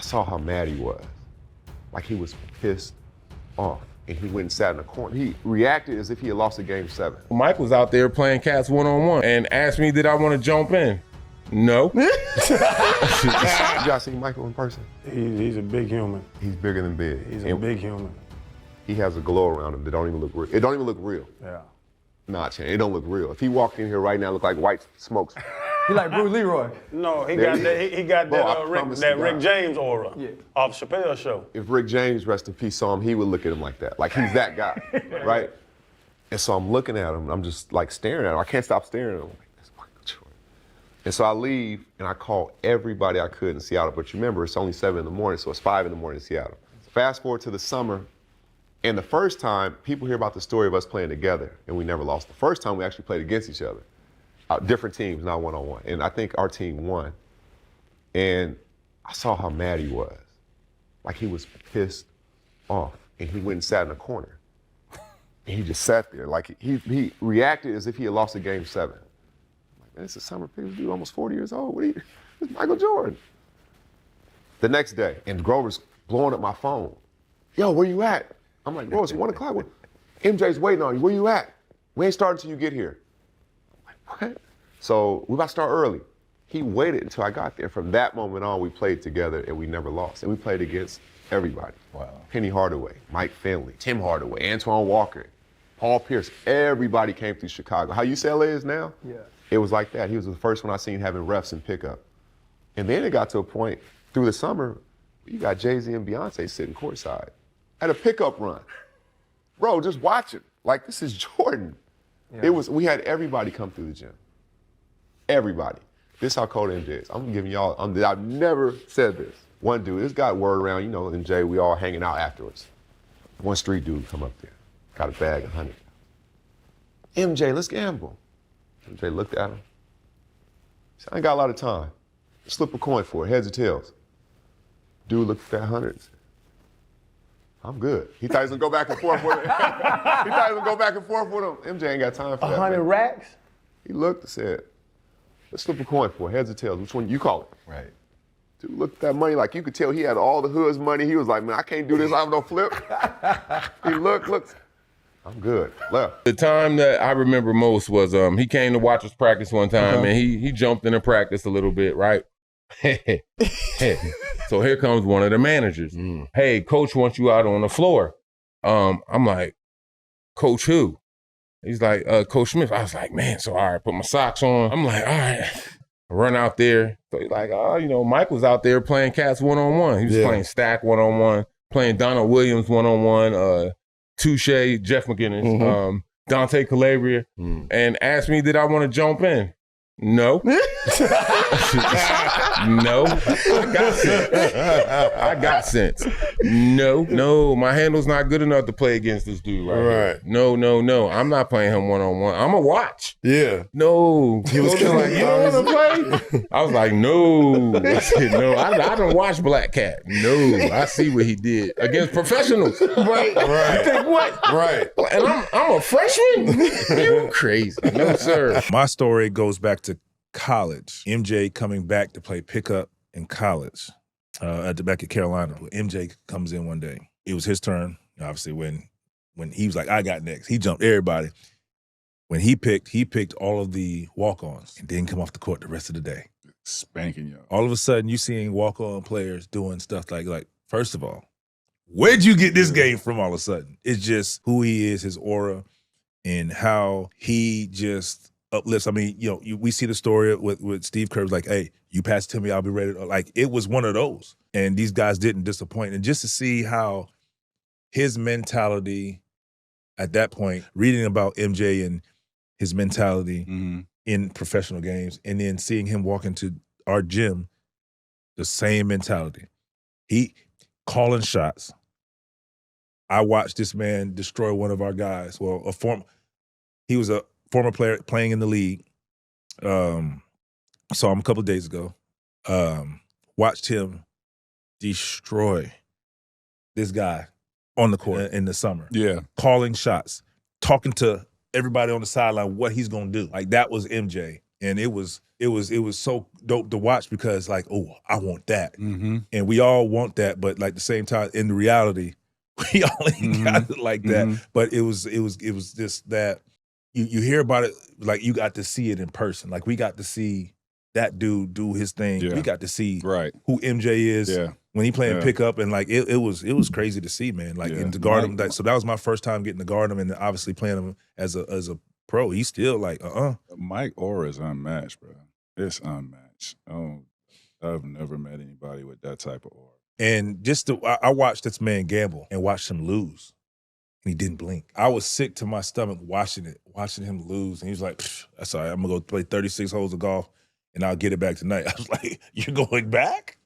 I saw how mad he was. Like he was pissed off. And he went and sat in the corner. He reacted as if he had lost a game 7. Mike was out there playing cats one-on-one and asked me, did I want to jump in? No. You guys seen Michael in person? He's a big human. He's bigger than big. He's a big human. He has a glow around him that don't even look real. It don't even look real. Yeah. Nah, Chan, it don't look real. If he walked in here right now, it look like white smokes. He like Bruce Leroy. No, he got that Rick James aura off Chappelle's show. If Rick James, rest in peace, saw him, he would look at him like that. Like he's that guy, right? And so I'm looking at him, I'm just like staring at him. I can't stop staring at him. I'm like, that's Michael Jordan. And so I leave and I call everybody I could in Seattle. But you remember, it's only 7 in the morning, so it's 5 in the morning in Seattle. Fast forward to the summer, and the first time, people hear about the story of us playing together, and we never lost. The first time we actually played against each other. Different teams, not one-on-one. And I think our team won. And I saw how mad he was. Like he was pissed off. And he went and sat in the corner. And he just sat there. Like he reacted as if he had lost a game 7. I'm like, man, it's a summer pick. This dude almost 40 years old. What are you? It's Michael Jordan. The next day, and Grover's blowing up my phone. Yo, where you at? I'm like, bro, it's 1 o'clock. MJ's waiting on you. Where you at? We ain't starting until you get here. What? So we about to start early. He waited until I got there. From that moment on, we played together and we never lost. And we played against everybody. Wow. Penny Hardaway, Mike Finley, Tim Hardaway, Antoine Walker, Paul Pierce. Everybody came through Chicago. How UCLA is now? Yeah. It was like that. He was the first one I seen having refs and pickup. And then it got to a point through the summer, you got Jay-Z and Beyonce sitting courtside at a pickup run. Bro, just watch it. Like, this is Jordan. Yeah. We had everybody come through the gym. Everybody. This is how cold MJ is. I'm giving y'all, I've never said this. One dude, this got word around, you know, MJ, we all hanging out afterwards. One street dude come up there, got a bag of 100. MJ, let's gamble. MJ looked at him. He said, I ain't got a lot of time. Slip a coin for it, heads or tails. Dude looked at that 100 and said, I'm good. He thought he was gonna go back and forth with him. He thought he was gonna go back and forth with him. MJ ain't got time for that. 100 racks? He looked and said, let's flip a coin for it, heads or tails. Which one you call it? Right. Dude looked at that money like you could tell he had all the hood's money. He was like, man, I can't do this, I have no flip. He looked. I'm good. Left. The time that I remember most was he came to watch us practice one time and he jumped into practice a little bit, right? So here comes one of the managers. Hey, coach wants you out on the floor. I'm like, coach who? He's like, Coach Smith. I was like, man, so all right, put my socks on. I'm like, all right. I run out there. So he's like, oh, you know, Mike was out there playing cats one-on-one. He was playing Stack one-on-one, playing Donald Williams one-on-one, Touche, Jeff McGinnis, Dante Calabria, and asked me, did I want to jump in? No. No. I got sense. No. My handle's not good enough to play against this dude right. No. I'm not playing him one-on-one. I'm a watch. Yeah. No. He was like, you don't want to play? I was like, no. I said, no. I don't watch Black Cat. No. I see what he did against professionals. Right. You think what? Right. And I'm a freshman? You crazy. No, sir. My story goes back to college. MJ coming back to play pickup in college back at Carolina. MJ comes in one day. It was his turn, obviously, when he was like, I got next. He jumped everybody. When he picked all of the walk-ons and didn't come off the court the rest of the day. Spanking y'all. All of a sudden, you seeing walk-on players doing stuff like, first of all, where'd you get this game from all of a sudden? It's just who he is, his aura, and how he just uplifts. I mean, you know, we see the story with Steve Kerr's like, hey, you pass it to me, I'll be ready. Like, it was one of those. And these guys didn't disappoint. And just to see how his mentality at that point, reading about MJ and his mentality in professional games, and then seeing him walk into our gym, the same mentality. He calling shots. I watched this man destroy one of our guys. Well, he was a former player playing in the league. Saw him a couple of days ago. Watched him destroy this guy on the court in the summer. Yeah. Calling shots, talking to everybody on the sideline what he's going to do. Like, that was MJ And it was so dope to watch because like, oh, I want that. And we all want that, but like the same time, in reality, we all ain't got it like that. But it was just that you hear about it, like you got to see it in person. Like we got to see that dude do his thing. We got to see who MJ is when he playing pickup, and like it was crazy to see, man. Like and to guard him. Like, so that was my first time getting to guard him, and obviously playing him as a pro. He's still like Mike aura is unmatched, bro. It's unmatched. I've never met anybody with that type of aura. And I watched this man gamble and watched him lose. And he didn't blink. I was sick to my stomach watching him lose. And he was like, that's all right, I'm gonna go play 36 holes of golf and I'll get it back tonight. I was like, you're going back?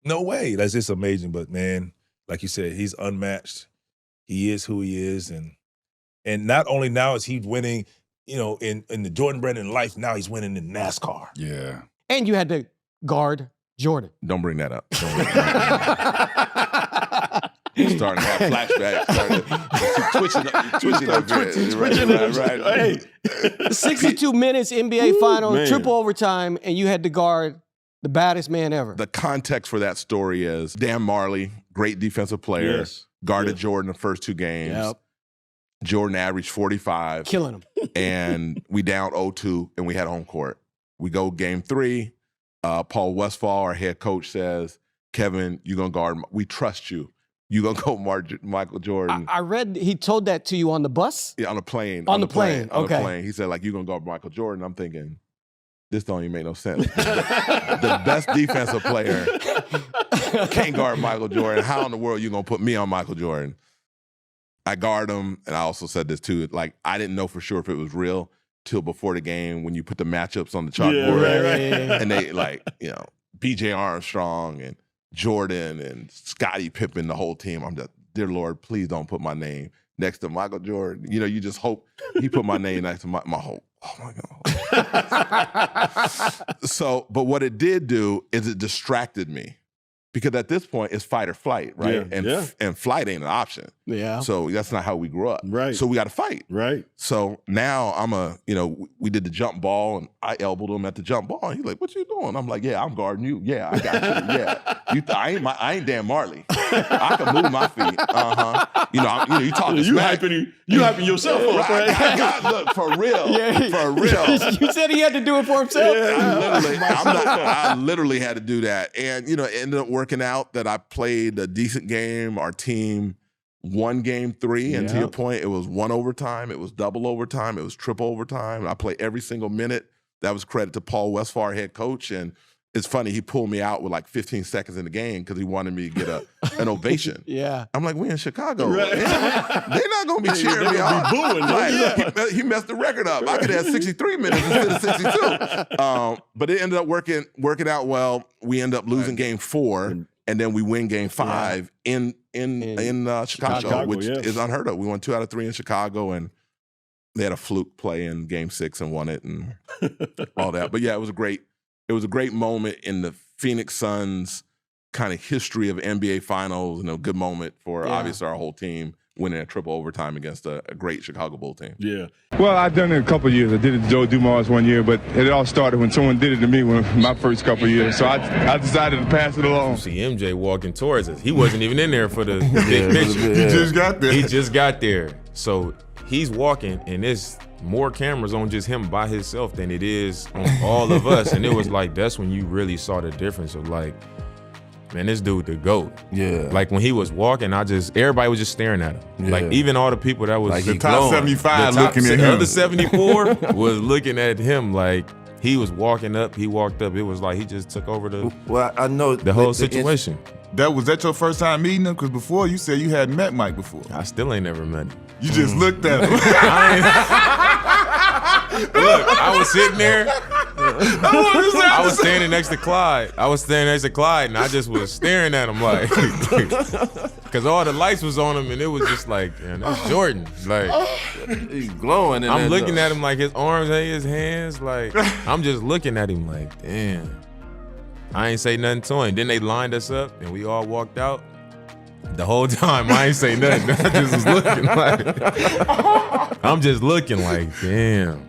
No way. That's just amazing. But man, like you said, he's unmatched. He is who he is. And not only now is he winning, in the Jordan brand in life, now he's winning in NASCAR. Yeah. And you had to guard Jordan. Don't bring that up. Starting to have flashbacks. Twitching. Right. 62 minutes, NBA Finals, triple overtime, and you had to guard the baddest man ever. The context for that story is Dan Marley, great defensive player, guarded Jordan the first 2 games. Yep. Jordan averaged 45. Killing him. And we down 0-2, and we had home court. We go game 3. Paul Westphal, our head coach, says, Kevin, you're going to guard. We trust you. You're going to go Michael Jordan. I read he told that to you on the bus? Yeah, on the plane. On the plane. Okay. He said, like, you're going to guard Michael Jordan. I'm thinking, this don't even make no sense. The best defensive player can't guard Michael Jordan. How in the world are you going to put me on Michael Jordan? I guard him, and I also said this too, like, I didn't know for sure if it was real till before the game when you put the matchups on the chalkboard. And they, like, B.J. Armstrong and Jordan and Scottie Pippen, the whole team. I'm just, dear Lord, please don't put my name next to Michael Jordan. You just hope he put my name next to my hope. Oh, my God. So, but what it did do is it distracted me. Because at this point, it's fight or flight, right? And flight ain't an option. Yeah. So that's not how we grew up. Right. So we got to fight. Right. So now we did the jump ball, and I elbowed him at the jump ball. And he's like, what you doing? I'm like, yeah, I'm guarding you. Yeah, I got you. Yeah. I ain't Dan Marley. I can move my feet. You talking smack. You hyping yourself up, right? Look, for real. For real. You said he had to do it for himself? I literally had to do that. And, it ended up working out that I played a decent game. Our team won game 3. And to your point, it was 1 overtime. It was double overtime. It was triple overtime. And I played every single minute. That was credit to Paul Westphal, our head coach. And it's funny, he pulled me out with like 15 seconds in the game because he wanted me to get an ovation. Yeah. I'm like, we in Chicago. Right. They're not going to be cheering me on. Booing, he messed the record up. I could have 63 minutes instead of 62. But it ended up working out well. We ended up losing game 4, and then we win game 5 in Chicago, which is unheard of. We won 2 out of 3 in Chicago, and they had a fluke play in game 6 and won it and all that. But yeah, it was a great moment in the Phoenix Suns kind of history of NBA Finals, and a good moment for obviously our whole team winning a triple overtime against a great Chicago Bull team. Yeah. Well, I've done it a couple of years. I did it to Joe Dumars one year, but it all started when someone did it to me my first couple of years. So I decided to pass it along. See MJ walking towards us. He wasn't even in there for the big picture. He just got there. He just got there. So he's walking, and there's more cameras on just him by himself than it is on all of us. And it was like, that's when you really saw the difference of like, man, this dude the GOAT. Yeah. Like when he was walking, everybody was just staring at him. Yeah. Like even all the people that was like the top 75 looking at him. The other 74 was looking at him like he was walking up. He walked up. It was like he just took over I know the whole situation. Was that your first time meeting him? Because before you said you hadn't met Mike before. I still ain't never met him. You just looked at him. Look, I was sitting there. I was standing next to Clyde. And I just was staring at him like, because all the lights was on him, and it was just like, man, that's Jordan. Like, he's glowing. I'm looking at him like his arms and his hands. Like, I'm just looking at him like, damn. I ain't say nothing to him. Then they lined us up, and we all walked out. The whole time, I ain't say nothing. I just was looking like, I'm just looking like, damn.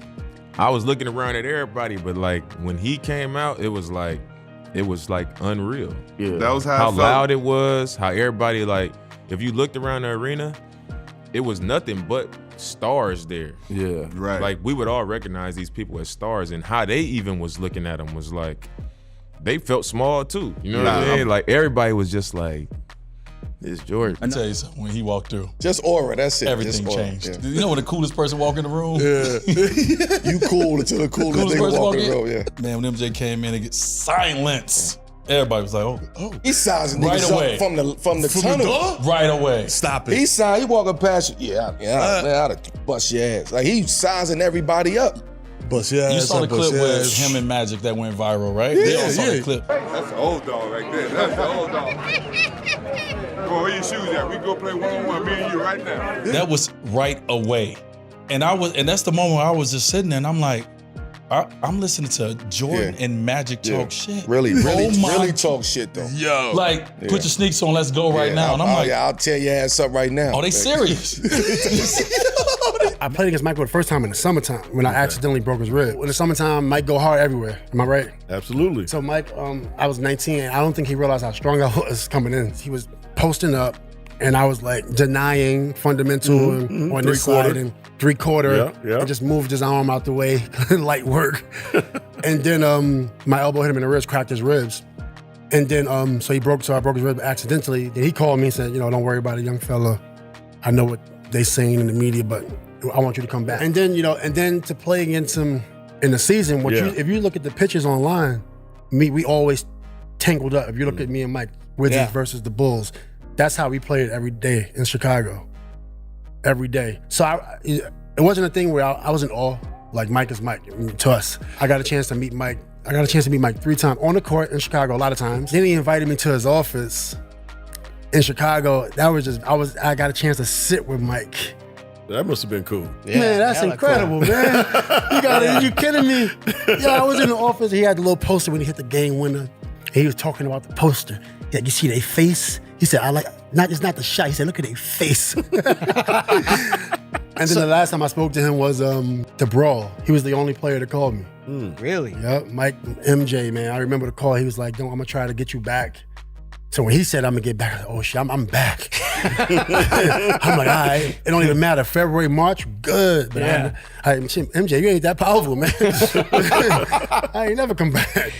I was looking around at everybody, but like when he came out, it was like unreal. Yeah. That was How loud it was, how everybody like, if you looked around the arena, it was nothing but stars there. Yeah. Right. Like we would all recognize these people as stars, and how they even was looking at them was like, they felt small too. You know what I mean? Like everybody was just like, it's Jordan. I tell you something, when he walked through, Just aura, that's it. everything Just aura, changed. yeah. You know when the coolest person walk in the room? Yeah. You cool until the coolest nigga person walk walk in the in? room, yeah. Man, when MJ came in and get silence, everybody was like, oh. He's sizing Right niggas away. up from the tunnel. Right away. Stop it. He sizing, he walking past you. Man, I'd have bust your ass. Like, he's sizing everybody up. Bust your ass. You saw the up, clip bust your with ass. him and Magic that went viral, right? They all saw the clip. That's the old dog right there. That's the old dog. Come on, where your shoes at? We go play one-on-one, me and you right now. That was right away. And that's the moment where I was just sitting there and I'm like, I'm listening to Jordan and Magic talk shit. Really my talk shit, though. Yo. Like, put your sneaks on, let's go right now. And I'm like, I'll tear your ass up right now. oh, they serious. I played against Michael the first time in the summertime when I accidentally broke his rib. In the summertime, Mike go hard everywhere. Am I right? Absolutely. So Mike, I was 19. And I don't think he realized how strong I was coming in. He was posting up, and I was like denying fundamental and on this side and three-quarter, Yeah. and just moved his arm out the way, light work. And then my elbow hit him in the ribs, cracked his ribs. And then so I broke his rib accidentally. Then he called me and said, don't worry about it, young fella. I know what they saying in the media, but I want you to come back. And then, and then to play against him in the season, if you look at the pictures online, we always tangled up. If you look at me and Mike, Wizards versus the Bulls, that's how we played every day in Chicago. Every day. So it wasn't a thing where I was in awe. Like Mike is Mike to us. I got a chance to meet Mike 3 times on the court in Chicago a lot of times. Then he invited me to his office in Chicago. I got a chance to sit with Mike. That must have been cool. Yeah, man, that's incredible, cool. Man. You kidding me? I was in the office. He had the little poster when he hit the game winner. And he was talking about the poster. Yeah, you see their face? He said, it's not the shot. He said, look at their face. And then the last time I spoke to him was the brawl. He was the only player that called me. Really? Yep, Mike, MJ, man. I remember the call. He was like, I'm going to try to get you back. So when he said, I'm going to get back, I was like, oh shit, I'm back. I'm like, all right, it don't even matter. February, March, good. But MJ, you ain't that powerful, man. I ain't never come back.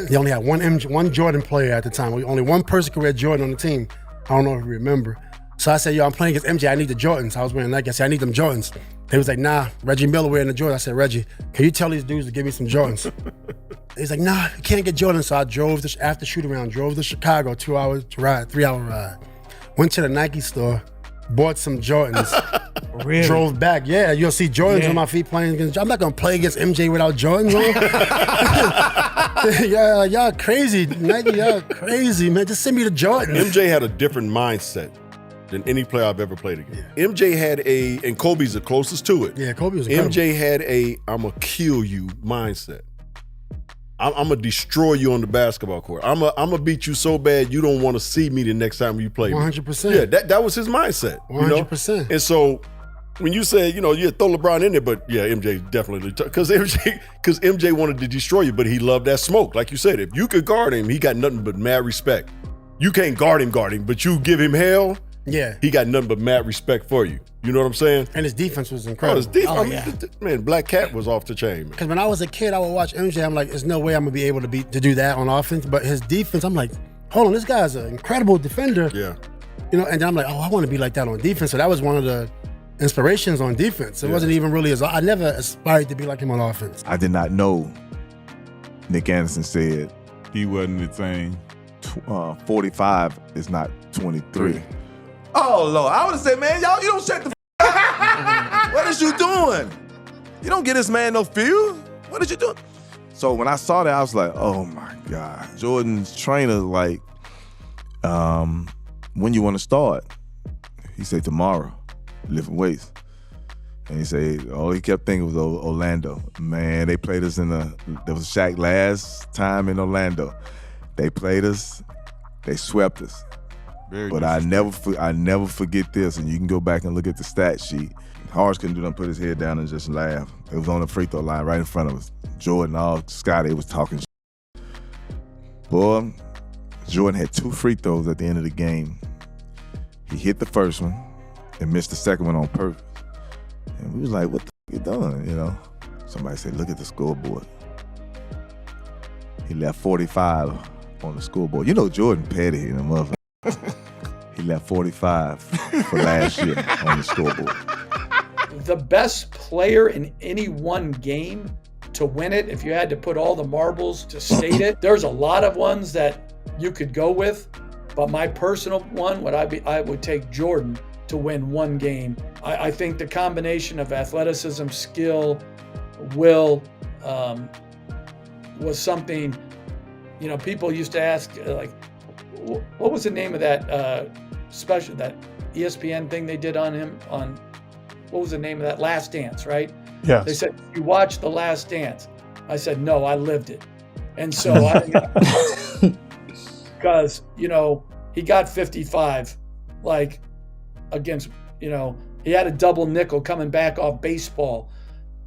They only had one Jordan player at the time. Only one person could wear Jordan on the team. I don't know if you remember. So I said, I'm playing against MJ. I need the Jordans. I was wearing Nike. I said, I need them Jordans. They was like, nah, Reggie Miller wearing the Jordans. I said, Reggie, can you tell these dudes to give me some Jordans? He's like, nah, you can't get Jordans. So I drove after shoot around, drove to Chicago, 2 hours to ride, 3-hour ride. Went to the Nike store, bought some Jordans. Really? Drove back. Yeah, you'll see Jordans on my feet playing against. I'm not gonna play against MJ without Jordans on. Y'all crazy, Nike. Y'all crazy, man. Just send me the Jordans. MJ had a different mindset than any player I've ever played against. Yeah. MJ had and Kobe's the closest to it. Yeah, Kobe was incredible. MJ had I'm gonna kill you mindset. I'm gonna destroy you on the basketball court. I'm gonna beat you so bad you don't want to see me the next time you play me. 100%. Yeah, that was his mindset. 100%. And so when you said, throw LeBron in there, but yeah, MJ definitely, because MJ wanted to destroy you, but he loved that smoke. Like you said, if you could guard him, he got nothing but mad respect. You can't guard him, but you give him hell, he got nothing but mad respect for you. You know what I'm saying? And his defense was incredible. His defense, man, Black Cat was off the chain. Because when I was a kid, I would watch MJ. I'm like, there's no way I'm gonna be able to do that on offense. But his defense, I'm like, hold on, this guy's an incredible defender. Yeah. And then I'm like, I want to be like that on defense. So that was one of the inspirations on defense. It wasn't even really I never aspired to be like him on offense. I did not know Nick Anderson said he wasn't saying 45 is not 23. Oh, Lord. I would have said, man, y'all, you don't shut the up. What is you doing? You don't get this man no feel. What is you doing? So when I saw that, I was like, oh, my God. Jordan's trainer, like, when you want to start? He said, tomorrow, lifting weights. And he said, all he kept thinking was Orlando. Man, they played us there was Shaq last time in Orlando. They played us, they swept us. But I never forget this, and you can go back and look at the stat sheet. Horace couldn't do nothing, put his head down and just laugh. It was on the free throw line right in front of us. Jordan, all Scotty was talking shit. Boy, Jordan had 2 free throws at the end of the game. He hit the first one and missed the second one on purpose. And we was like, what the f*** you doing, you know? Somebody said, look at the scoreboard. He left 45 on the scoreboard. You know Jordan petty, you know, motherfucker. He left 45 for last year on the scoreboard. The best player in any one game to win it, if you had to put all the marbles to state it, there's a lot of ones that you could go with, but my personal one I would take Jordan to win one game. I think the combination of athleticism, skill, will was something, you know, people used to ask, like, what was the name of that special, that ESPN thing they did on him on, what was the name of that? Last Dance, right? Yeah. They said, you watched The Last Dance. I said, no, I lived it. And so because, you know, he got 55, like, against, you know, he had a double nickel coming back off baseball.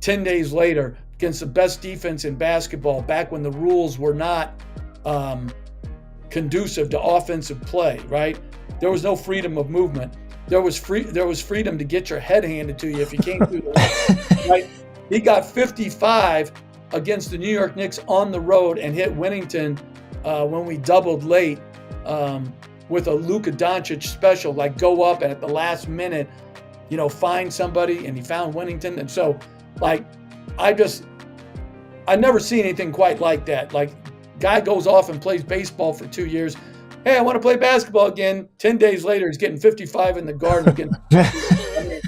10 days later, against the best defense in basketball, back when the rules were not conducive to offensive play, right? There was no freedom of movement. There was freedom to get your head handed to you if you came through the line, right? He got 55 against the New York Knicks on the road and hit Winnington when we doubled late with a Luka Doncic special, like go up and at the last minute, you know, find somebody, and he found Winnington. And so, like, I never seen anything quite like that. Like, guy goes off and plays baseball for 2 years. Hey, I want to play basketball again. 10 days later, he's getting 55 in the Garden. I mean,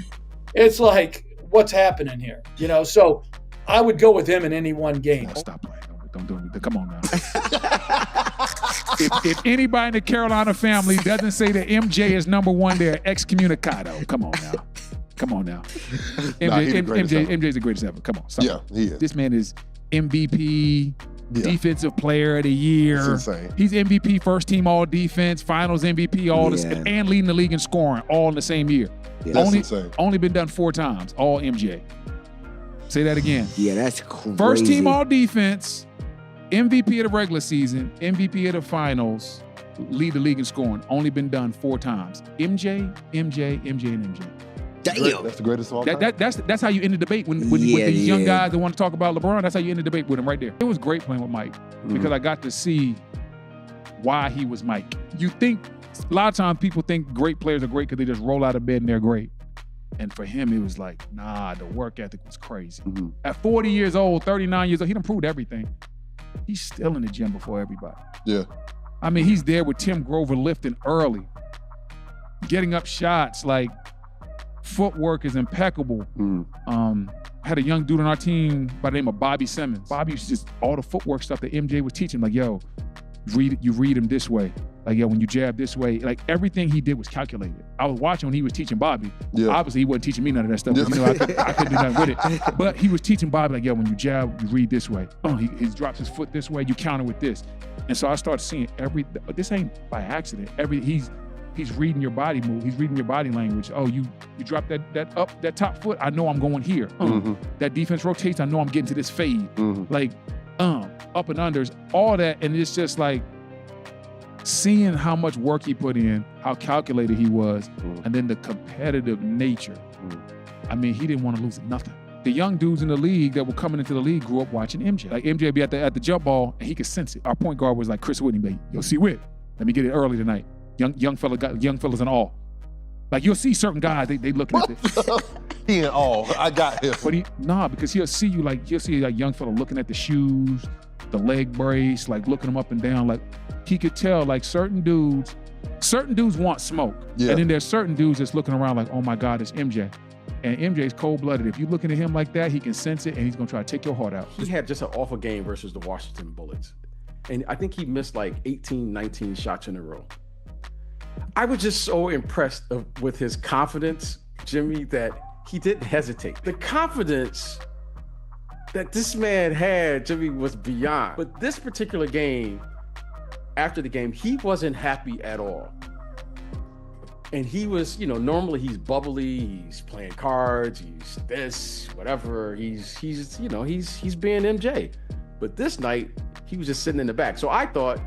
it's like, what's happening here? You know, so I would go with him in any one game. Oh, stop playing. Don't do it. Come on now. if anybody in the Carolina family doesn't say that MJ is number one, they're excommunicado. Come on now. MJ's the greatest ever. Come on. Stop. Yeah, he is. This man is MVP, Defensive Player of the Year. That's insane. He's MVP, first team all defense, finals MVP, and leading the league in scoring all in the same year. Yeah, that's insane. Only been done 4 times, all MJ. Say that again. Yeah, that's crazy. First team all defense, MVP of the regular season, MVP of the finals, lead the league in scoring. Only been done 4 times. MJ, and MJ. Damn. That's the greatest of all time. That's how you end the debate with these young guys that want to talk about LeBron. That's how you end the debate with him right there. It was great playing with Mike because I got to see why he was Mike. You think, a lot of times people think great players are great because they just roll out of bed and they're great. And for him, it was like, nah, the work ethic was crazy. At 40 years old, 39 years old, he done proved everything. He's still in the gym before everybody. Yeah. I mean, he's there with Tim Grover lifting early, getting up shots, like, footwork is impeccable. Had a young dude on our team by the name of Bobby Simmons. Bobby used to just, all the footwork stuff that MJ was teaching, like, yo, you read him this way. Like, yo, when you jab this way, like, everything he did was calculated. I was watching when he was teaching Bobby. Yeah. Obviously, he wasn't teaching me none of that stuff. You know, I couldn't do nothing with it. But he was teaching Bobby, like, yo, when you jab, you read this way. He drops his foot this way, you counter with this. And so I started seeing this ain't by accident. He's reading your body move. He's reading your body language. Oh, you drop that top foot. I know I'm going here. That defense rotates. I know I'm getting to this fade. Like, up and unders, all that. And it's just like seeing how much work he put in, how calculated he was, and then the competitive nature. I mean, he didn't want to lose nothing. The young dudes in the league that were coming into the league grew up watching MJ. Like, MJ would be at the jump ball, and he could sense it. Our point guard was like Chris Whitney, like, yo, C-Wit, let me get it early tonight. Young fellas in all. Like, you'll see certain guys, they looking at this. He in all. I got him. But because he'll see young fella looking at the shoes, the leg brace, like looking them up and down. Like, he could tell, like, certain dudes want smoke. Yeah. And then there's certain dudes that's looking around like, oh my God, it's MJ. And MJ's cold-blooded. If you're looking at him like that, he can sense it and he's gonna try to take your heart out. He had just an awful game versus the Washington Bullets. And I think he missed like 18, 19 shots in a row. I was just so impressed with his confidence, Jimmy, that he didn't hesitate. The confidence that this man had, Jimmy, was beyond. But this particular game, after the game, he wasn't happy at all. And he was, normally he's bubbly, he's playing cards, he's this, whatever. He's being MJ. But this night, he was just sitting in the back. So I thought,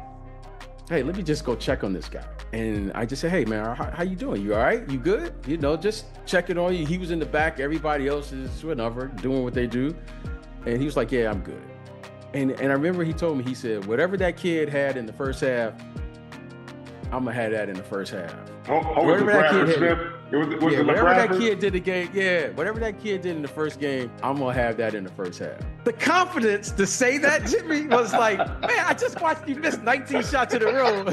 hey, let me just go check on this guy. And I just said, hey man, how you doing? You all right? You good? Just checking on you. He was in the back. Everybody else is whatever, doing what they do. And he was like, yeah, I'm good. And I remember he told me, he said, whatever that kid had in the first half, I'm gonna have that in the first half. Whatever that kid did whatever that kid did in the first game, I'm gonna have that in the first half. The confidence to say that, Jimmy, was like, man, I just watched you miss 19 shots in a row.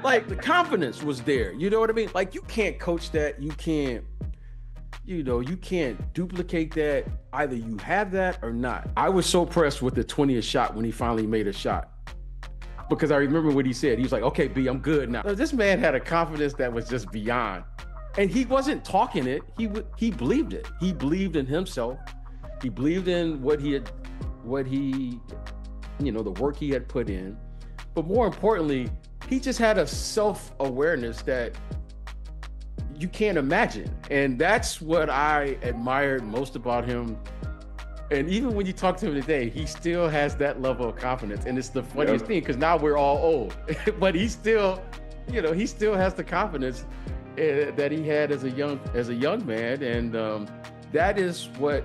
Like, the confidence was there. You know what I mean? Like, you can't coach that. You can't duplicate that. Either you have that or not. I was so impressed with the 20th shot when he finally made a shot. Because I remember what he said. He was like, okay, B, I'm good now. This man had a confidence that was just beyond. And he wasn't talking it. He believed it. He believed in himself. He believed in the work he had put in. But more importantly, he just had a self-awareness that you can't imagine. And that's what I admired most about him. And even when you talk to him today, he still has that level of confidence. And it's the funniest thing, because now we're all old, but he still has the confidence that he had as a young man. And that is what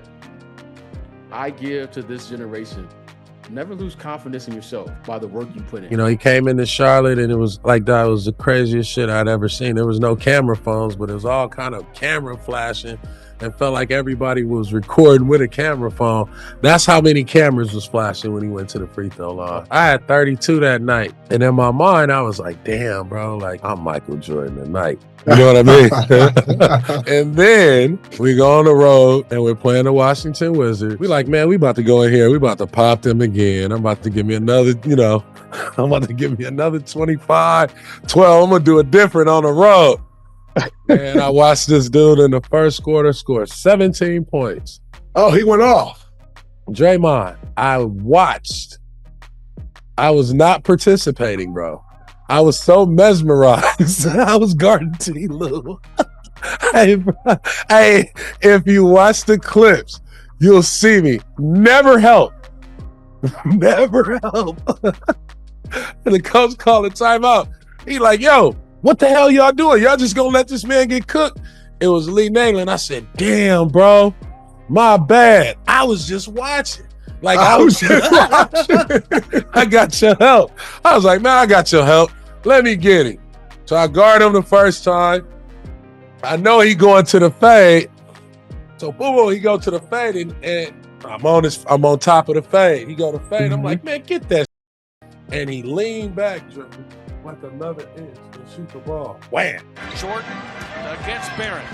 I give to this generation. Never lose confidence in yourself by the work you put in. He came into Charlotte and it was like, that was the craziest shit I'd ever seen. There was no camera phones, but it was all kind of camera flashing. And felt like everybody was recording with a camera phone. That's how many cameras was flashing when he went to the free throw line. I had 32 that night. And in my mind, I was like, damn, bro, like, I'm Michael Jordan tonight. You know what I mean? And then we go on the road and we're playing the Washington Wizards. We like, man, we about to go in here. We about to pop them again. I'm about to give me another, I'm about to give me another 25, 12. I'm going to do it different on the road. And I watched this dude in the first quarter score 17 points. Oh, he went off. Draymond, I watched. I was not participating, bro. I was so mesmerized. I was guarding T. Lou. Hey, if you watch the clips, you'll see me. Never help. Never help. And the coach called a timeout. He like, yo, what the hell y'all doing? Y'all just gonna let this man get cooked? It was Lee Nayland. I said, damn, bro, my bad. I was just watching. Like, I was just watching. I got your help. I was like, man, I got your help. Let me get him. So I guard him the first time. I know he going to the fade. So boom, he go to the fade and I'm on top of the fade. He go to fade. Mm-hmm. I'm like, man, get that. And he leaned back, like another inch and shoot the ball. Wham! Jordan against Barron.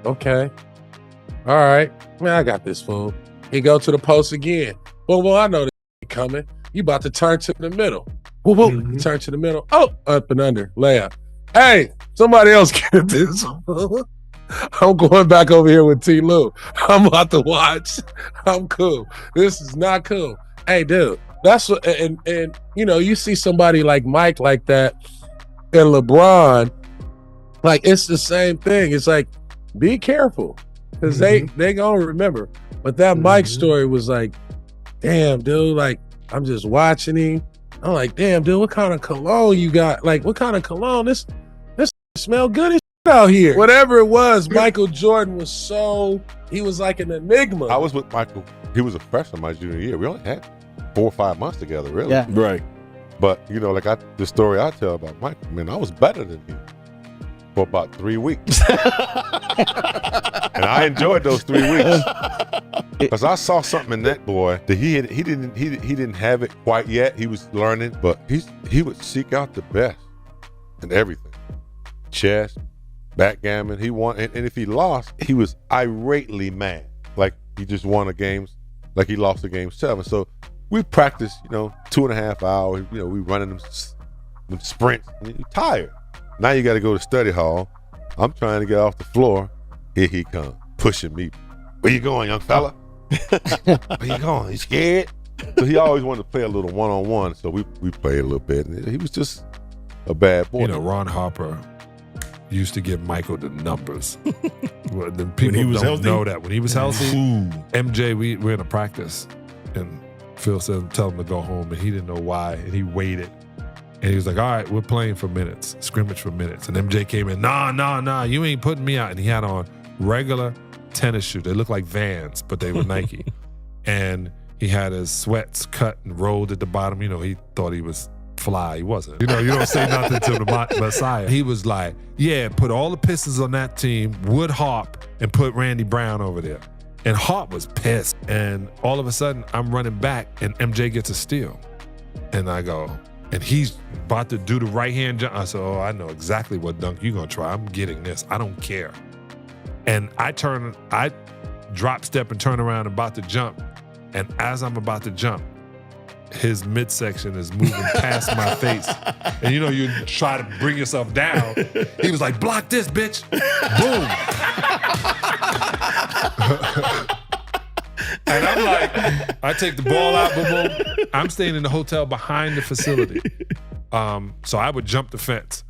43. Okay. All right. Man, I got this fool. He go to the post again. Well, I know this coming. You about to turn to the middle. Whoop, whoop. Mm-hmm. Turn to the middle. Oh, up and under. Layup. Hey, somebody else get this. I'm going back over here with T. Lou. I'm about to watch. I'm cool. This is not cool. Hey, dude. That's what, and you see somebody like Mike like that, and LeBron, like, it's the same thing. It's like, be careful, because they gonna remember. But that Mike story was like, damn, dude, like, I'm just watching him. I'm like, damn, dude, what kind of cologne you got? Like, what kind of cologne? This smell good as out here. Whatever it was, Michael Jordan was he was like an enigma. I was with Michael. He was a freshman my junior year. We only had 4 or 5 months together, really. Yeah. Right. But, the story I tell about Michael, man, I was better than him for about 3 weeks. And I enjoyed those 3 weeks. Because I saw something in that boy that he didn't have it quite yet. He was learning, but he would seek out the best in everything. Chess, backgammon, he won. And if he lost, he was irately mad. Like he just won a game, like he lost a game 7. So we practiced, 2.5 hours. We running them sprints. And you're tired. Now you got to go to study hall. I'm trying to get off the floor. Here he comes, pushing me. Where you going, young fella? Where you going? You scared? So he always wanted to play a little one-on-one. So we played a little bit. And he was just a bad boy. You know, Ron Harper used to give Michael the numbers. Well, the people he was don't healthy? know that. When he was healthy, Ooh. MJ, we're in a practice, and Phil said, tell him to go home, and he didn't know why, and he waited. And he was like, all right, we're playing for minutes, scrimmage for minutes. And MJ came in, nah, you ain't putting me out. And he had on regular tennis shoes. They looked like Vans, but they were Nike. And he had his sweats cut and rolled at the bottom. You know, he thought he was fly. He wasn't. You know, you don't say nothing to the Messiah. He was like, yeah, put all the Pistons on that team, Wood Harp, and put Randy Brown over there. And Harp was pissed. And all of a sudden, I'm running back, and MJ gets a steal. And I go, and he's about to do the right-hand jump. I said, oh, I know exactly what dunk you're going to try. I'm getting this. I don't care. And I drop step and turn around about to jump. And as I'm about to jump, his midsection is moving past my face. And you know, you try to bring yourself down. He was like, block this, bitch. Boom. And I'm like, I take the ball out, boom, boom. I'm staying in the hotel behind the facility. So I would jump the fence.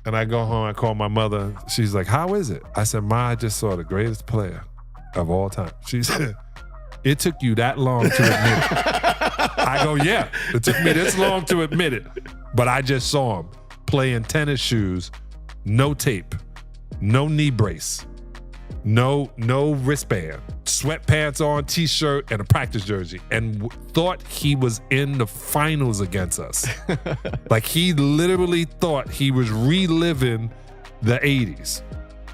And I go home, I call my mother. She's like, how is it? I said, Ma, I just saw the greatest player of all time. She said, it took you that long to admit it. I go, yeah, it took me this long to admit it. But I just saw him playing tennis shoes, no tape, no knee brace, no wristband, sweatpants on, t-shirt, and a practice jersey, and thought he was in the finals against us. Like, he literally thought he was reliving the 80s.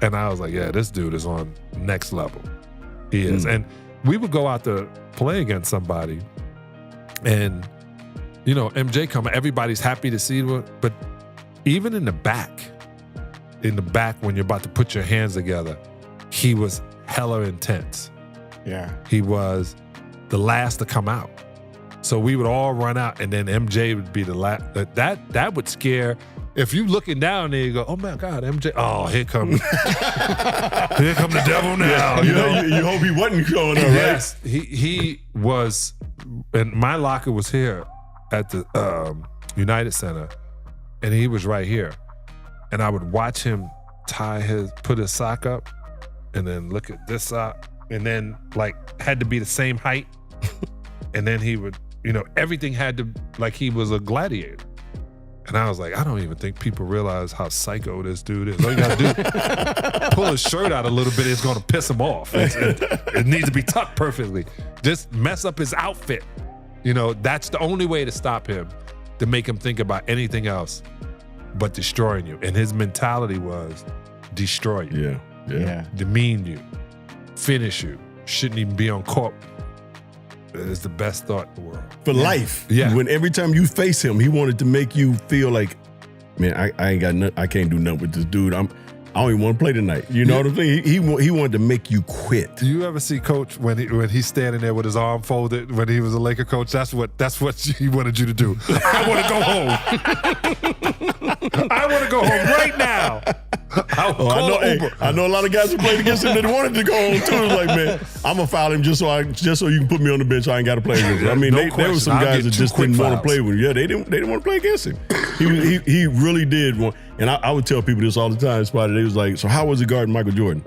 And I was like, yeah, this dude is on next level. He is. And we would go out to play against somebody, and, you know, MJ coming, everybody's happy to see him, but even in the back when you're about to put your hands together, he was hella intense. Yeah. He was the last to come out. So we would all run out, and then MJ would be the last. That would scare. If you looking down there, you go, oh my God, MJ. Oh, here come the devil now. Yeah, you hope he wasn't showing up, right? Yes, he was, and my locker was here at the United Center, and he was right here. And I would watch him put his sock up, and then look at this sock, and then like had to be the same height. And then he would, you know, everything had to, like he was a gladiator. And I was like, I don't even think people realize how psycho this dude is. All you gotta do, pull his shirt out a little bit, it's gonna piss him off. It needs to be tucked perfectly. Just mess up his outfit. You know, that's the only way to stop him, to make him think about anything else but destroying you. And his mentality was destroy you. Yeah. Demean you. Finish you. Shouldn't even be on court. It's the best thought in the world. For life. Yeah. When every time you face him, he wanted to make you feel like, man, I ain't got nothing, I can't do nothing with this dude. I don't even want to play tonight. You know what I'm saying? He wanted to make you quit. Do you ever see Coach when he's standing there with his arm folded when he was a Laker coach? That's what he wanted you to do. I want to go home. I want to go home right now. I know a lot of guys who played against him that wanted to go home too. Like, man, I'm gonna foul him just so you can put me on the bench. I ain't got to play against him. I mean, there were some guys that just didn't want to play with him. Yeah, they didn't want to play against him. He really did want. And I would tell people this all the time. Spotty, they was like, so how was he guarding Michael Jordan?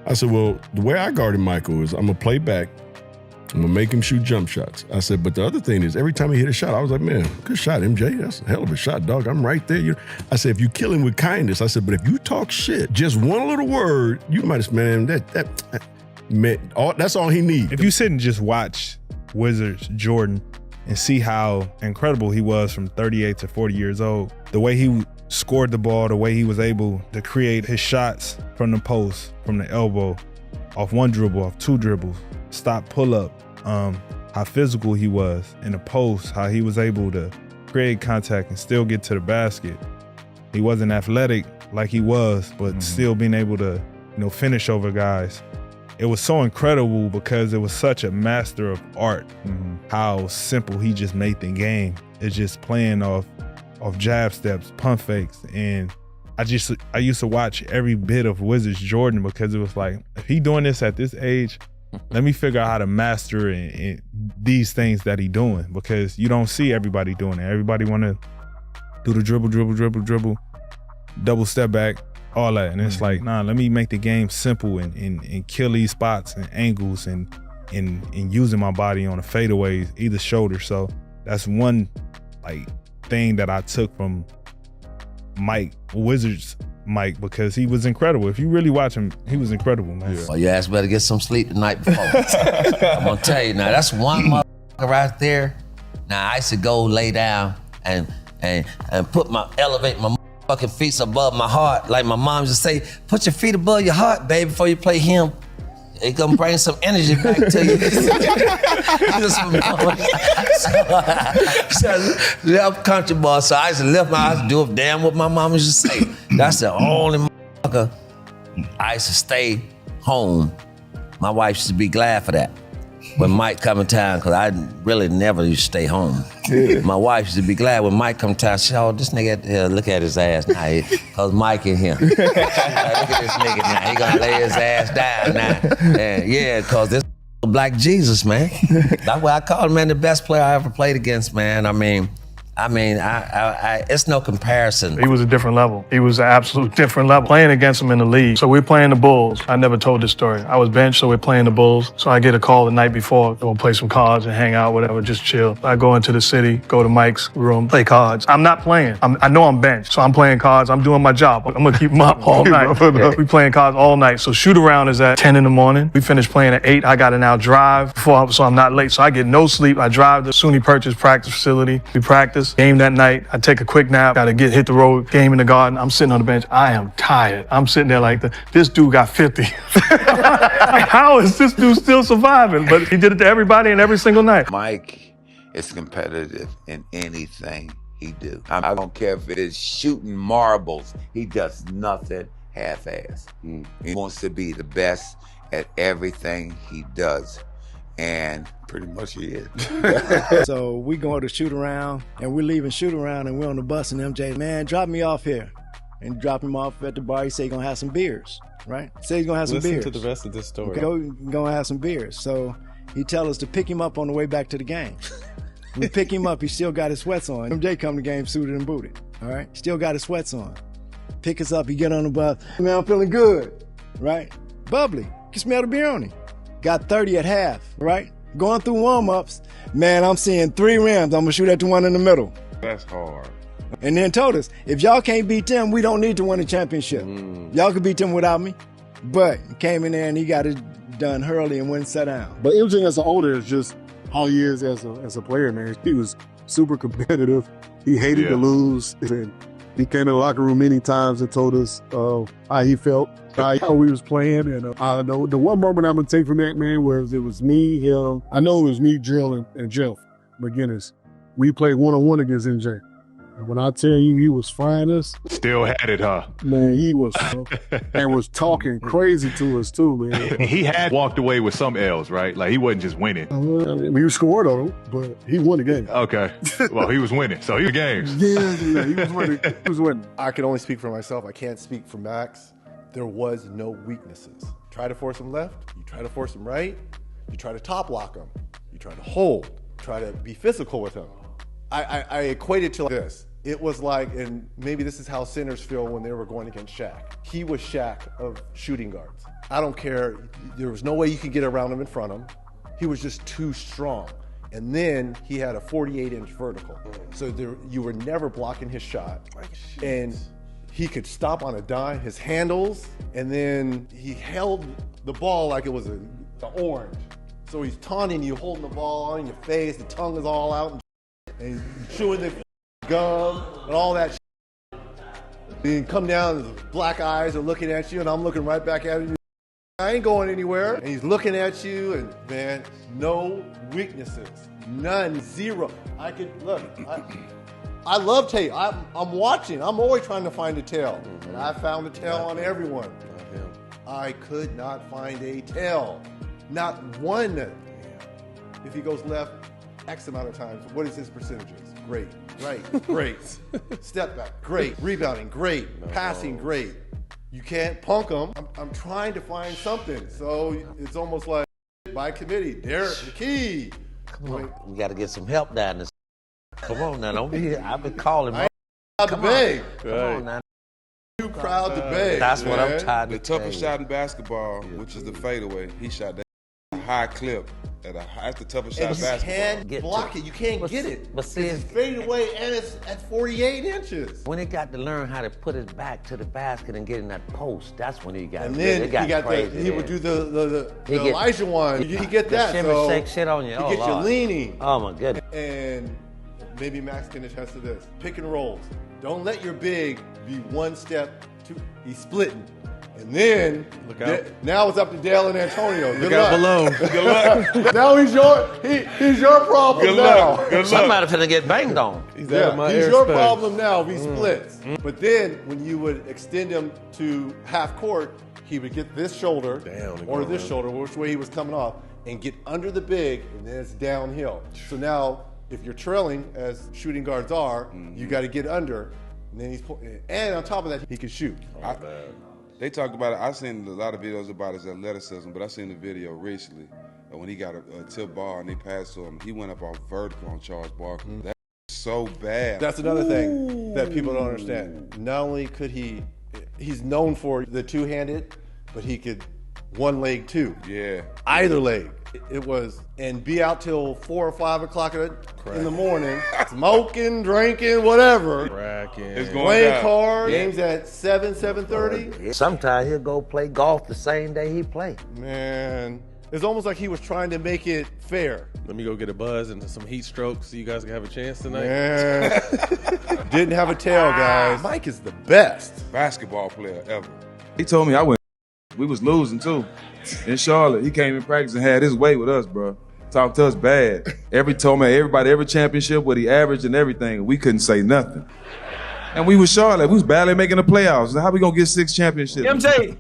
I said, well, the way I guarded Michael is I'm gonna play back. I'm gonna make him shoot jump shots. I said, but the other thing is, every time he hit a shot, I was like, man, good shot, MJ. That's a hell of a shot, dog. I'm right there. I said, if you kill him with kindness, I said, but if you talk shit, just one little word, you might have, man, that's all he needs. If you sit and just watch Wizards Jordan and see how incredible he was from 38 to 40 years old, the way he scored the ball, the way he was able to create his shots from the post, from the elbow, off one dribble, off two dribbles, stop, pull up, how physical he was in the post, how he was able to create contact and still get to the basket. He wasn't athletic like he was, but still being able to, finish over guys. It was so incredible because it was such a master of art, how simple he just made the game. It's just playing off jab steps, pump fakes. And I used to watch every bit of Wizards Jordan because it was like, if he doing this at this age, let me figure out how to master these things that he doing, because you don't see everybody doing it. Everybody want to do the dribble, double step back, all that. And it's like, nah, let me make the game simple and kill these spots and angles and using my body on the fadeaways, either shoulder. So that's one like thing that I took from Mike, Wizards Mike, because he was incredible. If you really watch him, he was incredible, man. Well, your ass better get some sleep the night before. I'm gonna tell you now, that's one motherfucker right there. Now I used to go lay down and elevate my motherfucking feet above my heart. Like my mom used to say, put your feet above your heart, baby, before you play him. It gonna bring some energy back to you. So I'm country boy, so I used to lift my eyes, do it damn what my mom used to say. That's the only motherfucker I used to stay home. My wife used to be glad for that. When Mike come in town, because I really never used to stay home. My wife used to be glad when Mike come in town. She said, oh, this nigga, look at his ass now, because Mike in here. Look at this nigga now, he gonna lay his ass down now. And yeah, because this Black Jesus, man. That's why I call him, man, the best player I ever played against, man. I mean, it's no comparison. He was a different level. He was an absolute different level. Playing against him in the league. So we're playing the Bulls. I never told this story. I was benched, so we're playing the Bulls. So I get a call the night before. We'll play some cards and hang out, whatever, just chill. I go into the city, go to Mike's room, play cards. I'm not playing. I know I'm benched, so I'm playing cards. I'm doing my job. I'm gonna keep him up all night. We playing cards all night. So shoot around is at 10 in the morning. We finish playing at 8. I gotta now drive so I'm not late. So I get no sleep. I drive to SUNY Purchase practice facility. We practice. Game that night, I take a quick nap, gotta hit the road, game in the Garden. I'm sitting on the bench, I am tired. I'm sitting there like, this dude got 50. Like, how is this dude still surviving? But he did it to everybody and every single night. Mike is competitive in anything he do. I don't care if it is shooting marbles. He does nothing half-ass. He wants to be the best at everything he does. And pretty much he is. So we going to shoot around, and we're leaving shoot around, and we're on the bus, and MJ, man, drop me off here. And drop him off at the bar. He said he's gonna have some beers, right? Say he's gonna have some beers. Listen to the rest of this story. Gonna have some beers. So he tell us to pick him up on the way back to the game. We pick him up, he still got his sweats on. MJ come to the game suited and booted, all right? Still got his sweats on. Pick us up, he get on the bus. Man, I'm feeling good, right? Bubbly, you can smell the beer on him. Got 30 at half, right? Going through warm-ups, man, I'm seeing 3 rims. I'm gonna shoot at the one in the middle. That's hard. And then told us, if y'all can't beat them, we don't need to win a championship. Y'all could beat them without me. But he came in there and he got it done early and went and sat down. But MJ as an older is just how he is as a player, man. He was super competitive. He hated to lose. And he came in the locker room many times and told us how he felt, how we was playing. And I know the one moment I'm going to take from that, man, was it was me, him. I know it was me, Drill, and Jeff McGinnis. We played one-on-one against MJ. And when I tell you he was frying us. Still had it, huh? Man, he was, and was talking crazy to us too, man. He had walked away with some L's, right? Like he wasn't just winning. I mean, he scored on him, but he won the game. Okay. Well, he was winning, so he was games. Yeah, he was winning. He was winning. I can only speak for myself. I can't speak for Max. There was no weaknesses. Try to force him left, you try to force him right, you try to top lock him, you try to hold, try to be physical with him. I equate it to this. It was like, and maybe this is how centers feel when they were going against Shaq. He was Shaq of shooting guards. I don't care, there was no way you could get around him in front of him. He was just too strong. And then he had a 48-inch vertical. So you were never blocking his shot. And he could stop on a dime, his handles, and then he held the ball like it was an orange. So he's taunting you, holding the ball on your face, the tongue is all out, and he's chewing the gum and all that shit. And you come down, and the black eyes are looking at you, and I'm looking right back at you. I ain't going anywhere. And he's looking at you, and man, no weaknesses, none, zero. I love tape. I'm watching. I'm always trying to find a tail. And I found a tail on everyone. I could not find a tail. Not one. If he goes left X amount of times, what is his percentages? Great. Right. Great. Step back. Great. Rebounding. Great. Passing. Great. You can't punk him. I'm trying to find something. So it's almost like by committee. Derek McKee. Come on. We got to get some help down this. Come on now. Don't be here. I've been calling. Proud to beg. Come on now. Too proud to beg. That's what I'm man. trying to The toughest tell you. shot in basketball, which is the fadeaway, he shot that high clip. That's the toughest shot And in you basketball. can't Get block to it. You can't but get see- it. but see, it's faded away and it's at 48 inches. When he got to learn how to put it back to the basket and get in that post, that's when he got. And really then he got crazy he would there. do the He get- Elijah one. You get The that. shimmy So shake shit on you. He Oh, gets you Lord. leaning. Oh my goodness. And maybe Max can attest to this. Pick and rolls. Don't let your big be one step too. He's splitting. And then now it's up to Dale and Antonio. Good luck. below. Good luck. Now he's your problem Good now. luck. Good luck. Somebody finna get banged on. He's your problem now if he splits. But then when you would extend him to half court, he would get this shoulder or this shoulder, which way he was coming off, and get under the big, and then it's downhill. So now if you're trailing, as shooting guards are, you got to get under, and then and on top of that, he can shoot. They talked about it. I've seen a lot of videos about his athleticism, but I seen the video recently when he got a tip ball and they passed to him. He went up on vertical on Charles Barkley. That's so bad. That's another thing that people don't understand. Not only could he's known for the two-handed, but he could one leg too. Yeah. Either leg. It was, and be out till 4 or 5 o'clock in the morning, smoking, drinking, whatever. It's going Playing down. cards, games at 7:30. Sometimes he'll go play golf the same day he play. Man, it's almost like he was trying to make it fair. Let me go get a buzz and some heat strokes so you guys can have a chance tonight. Man, didn't have a tail, guys. Mike is the best Basketball player ever. He told me we was losing too. In Charlotte, he came in practice and had his way with us, bro. Talked to us bad. Told me every championship what he averaged and everything. We couldn't say nothing. And we was Charlotte. We was barely making the playoffs. How we gonna get 6 championships? MJ,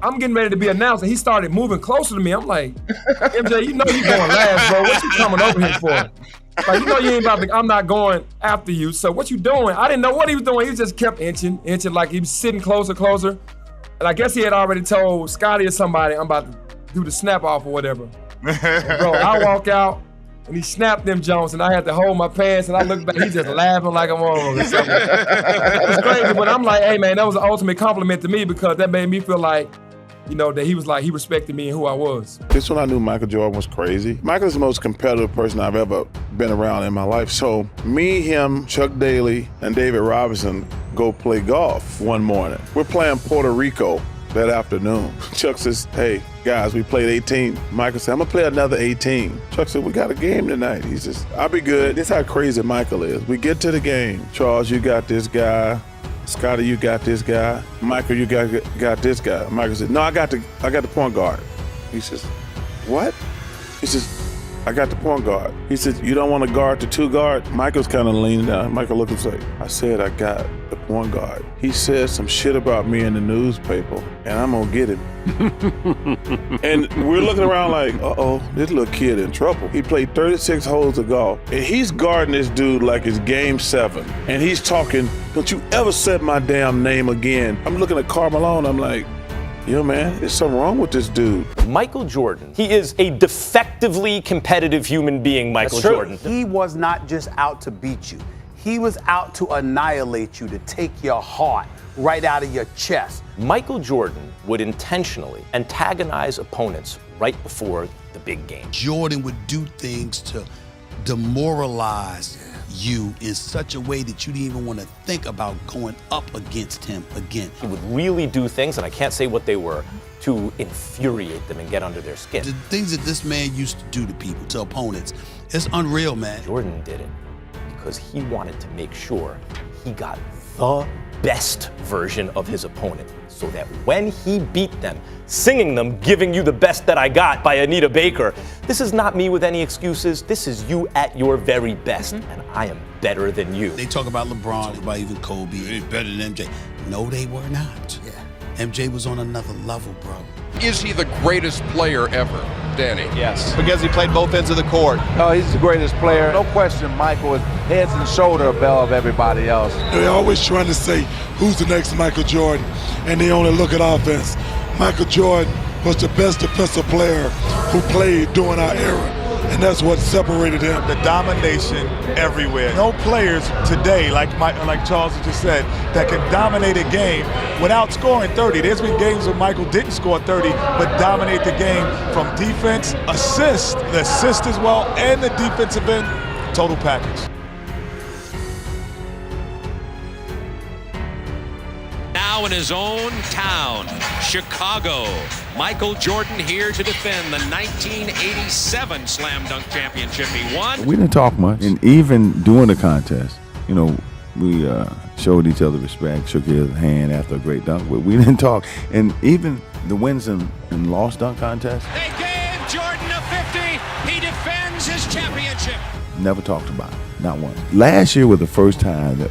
I'm getting ready to be announced, and he started moving closer to me. I'm like, MJ, you know you going last, bro. What you coming over here for? Like, you know you ain't about to, I'm not going after you. So what you doing? I didn't know what he was doing. He just kept inching, like he was sitting closer. And I guess he had already told Scotty or somebody, I'm about to do the snap off or whatever. Bro, I walk out and he snapped them Jones, and I had to hold my pants, and I looked back, he just laughing like I'm on or something. It's crazy, but I'm like, hey man, that was the ultimate compliment to me because that made me feel like, you know, that he was like, he respected me and who I was. This when I knew Michael Jordan was crazy. Michael's the most competitive person I've ever been around in my life. So me, him, Chuck Daly, and David Robinson go play golf one morning. We're playing Puerto Rico that afternoon. Chuck says, hey, guys, we played 18. Michael said, I'm gonna play another 18. Chuck said, we got a game tonight. He says, I'll be good. This is how crazy Michael is. We get to the game. Charles, you got this guy. Scotty, you got this guy. Michael, you got this guy. Michael said, no, I got the point guard. He says, what? He says, I got the point guard. He said, you don't want to guard the 2 guard? Michael's kind of leaning down. Michael looked and said, I said I got the point guard. He said some shit about me in the newspaper, and I'm going to get him. And we're looking around like, uh-oh, this little kid in trouble. He played 36 holes of golf, and he's guarding this dude like it's game 7. And he's talking, don't you ever say my damn name again. I'm looking at Karl Malone, I'm like, yo, man, there's something wrong with this dude. Michael Jordan, he is a defectively competitive human being, Michael Jordan. He was not just out to beat you. He was out to annihilate you, to take your heart right out of your chest. Michael Jordan would intentionally antagonize opponents right before the big game. Jordan would do things to demoralize you in such a way that you didn't even want to think about going up against him again. He would really do things, and I can't say what they were, to infuriate them and get under their skin. The things that this man used to do to people, to opponents, it's unreal, man. Jordan did it because he wanted to make sure he got the best version of his opponent, so that when he beat them, singing them, Giving You the Best That I Got by Anita Baker, this is not me with any excuses, this is you at your very best, and I am better than you. They talk about LeBron, about even Kobe, they're better than MJ. No, they were not. Yeah. MJ was on another level, bro. Is he the greatest player ever, Danny? Yes. Because he played both ends of the court. Oh, he's the greatest player. No question, Michael is heads and shoulders above everybody else. They're always trying to say, who's the next Michael Jordan? And they only look at offense. Michael Jordan was the best defensive player who played during our era. and that's what separated him. The domination everywhere. No players today, like Charles just said, that can dominate a game without scoring 30. There's been games where Michael didn't score 30, but dominate the game from defense, the assist as well, and the defensive end, total package. Now in his own town, Chicago, Michael Jordan here to defend the 1987 Slam Dunk Championship he won. We didn't talk much, and even during the contest, you know, we showed each other respect, shook his hand after a great dunk, but we didn't talk. And even the wins and loss dunk contest, They gave Jordan a 50. He defends his championship. never talked about it, not once. Last year was the first time that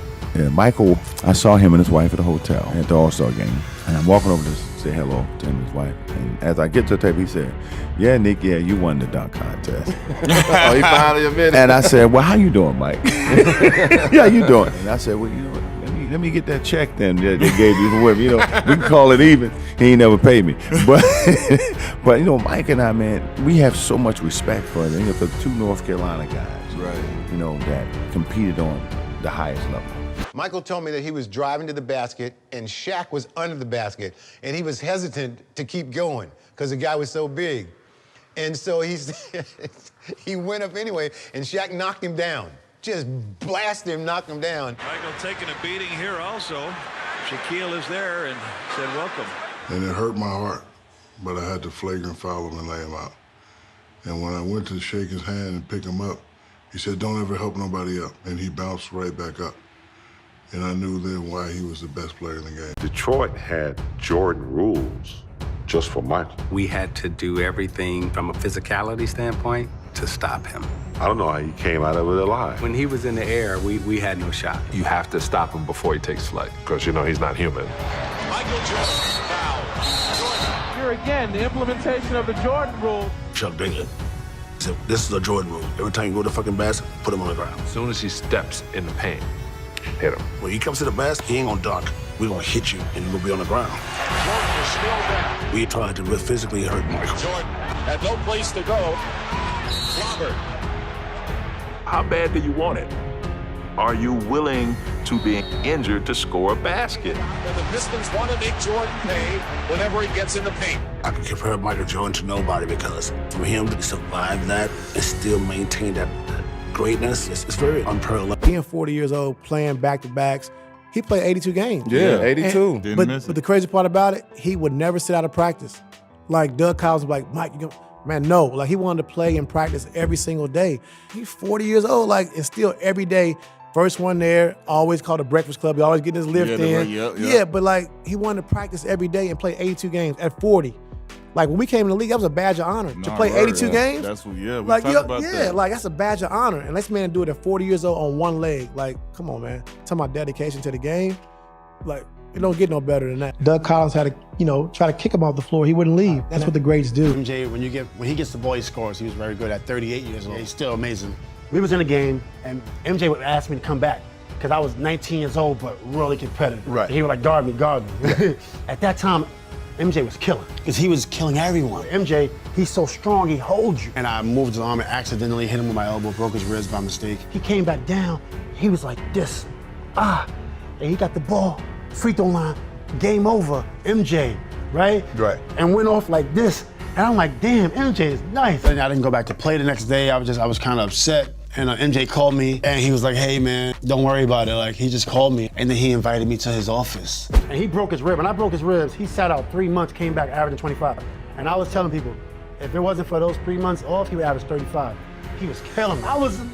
Michael, I saw him and his wife at a hotel at the All-Star game, and I'm walking over to say hello to him and his wife, and as I get to the table, he said, "Yeah, Nick, yeah, you won the dunk contest." Oh, he finally admitted. And I said, "Well, how you doing, Mike?" "Yeah, you doing?" And I said, "Well, you know what? Let me get that check then that they gave you for you know, we can call it even." He ain't never paid me, but you know, Mike and I, man, we have so much respect for them. You know, for two North Carolina guys, Right. You know, that competed on the highest level. Michael told me that he was driving to the basket and Shaq was under the basket, and he was hesitant to keep going because the guy was so big. And so he went up anyway, and Shaq knocked him down. Just blasted him, knocked him down. Michael taking a beating here also. Shaquille is there and said welcome. And it hurt my heart, but I had to flagrant foul him and lay him out. And when I went to shake his hand and pick him up, he said, "Don't ever help nobody up." And he bounced right back up. And I knew then why he was the best player in the game. Detroit had Jordan rules just for Michael. We had to do everything from a physicality standpoint to stop him. I don't know how he came out of it alive. When he was in the air, we had no shot. You have to stop him before he takes flight, because, you know, he's not human. Michael Jordan foul. Here again, the implementation of the Jordan rule. Chuck Daly said, "This is a Jordan rule. Every time you go to the fucking basket, put him on the ground." As soon as he steps in the paint, hit him. When he comes to the basket, he ain't gonna dunk. We're gonna hit you, and you're gonna be on the ground. Jordan is still down. We tried to physically hurt Michael. Jordan had no place to go. Robert. How bad do you want it? Are you willing to be injured to score a basket? And the Pistons want to make Jordan pay whenever he gets in the paint. I can compare Michael Jordan to nobody because for him to survive that and still maintain that greatness, it's very unparalleled. Being 40 years old, playing back-to-backs, he played 82 games. Yeah, 82. But the crazy part about it, he would never sit out of practice. Like Doug Collins was like, "Mike, you go." Man, no. Like he wanted to play and practice every single day. He's 40 years old, like, and still every day, first one there, always called the Breakfast Club. He always getting his lift in. Yeah, but like he wanted to practice every day and play 82 games at 40. Like when we came in the league, that was a badge of honor to play 82 games. That's what, we like, talked about that. Yeah, like that's a badge of honor. And this man do it at 40 years old on one leg. Like, come on, man. Talking about dedication to the game. Like, it don't get no better than that. Doug Collins had to, try to kick him off the floor. He wouldn't leave. That's what the greats do. MJ, when he gets the ball, he scores. He was very good at 38 years old. He's still amazing. We was in a game, and MJ would ask me to come back because I was 19 years old, but really competitive. Right. He would like, guard me. At that time, MJ was killing. Because he was killing everyone. MJ, he's so strong, he holds you. And I moved his arm and accidentally hit him with my elbow, broke his ribs by mistake. He came back down, he was like this, and he got the ball, free throw line, game over, MJ, right? Right. And went off like this, and I'm like, damn, MJ is nice. And I didn't go back to play the next day. I was kind of upset. And MJ called me, and he was like, "Hey, man, don't worry about it." Like, he just called me, and then he invited me to his office. And he broke his rib. When I broke his ribs, he sat out 3 months, came back averaging 25. And I was telling people, if it wasn't for those 3 months off, he would average 35. He was killing me. I was an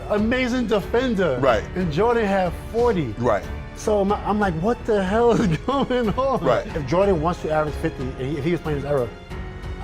amazing defender. Right. And Jordan had 40. Right. So I'm like, what the hell is going on? Right. If Jordan wants to average 50, and if he was playing his era,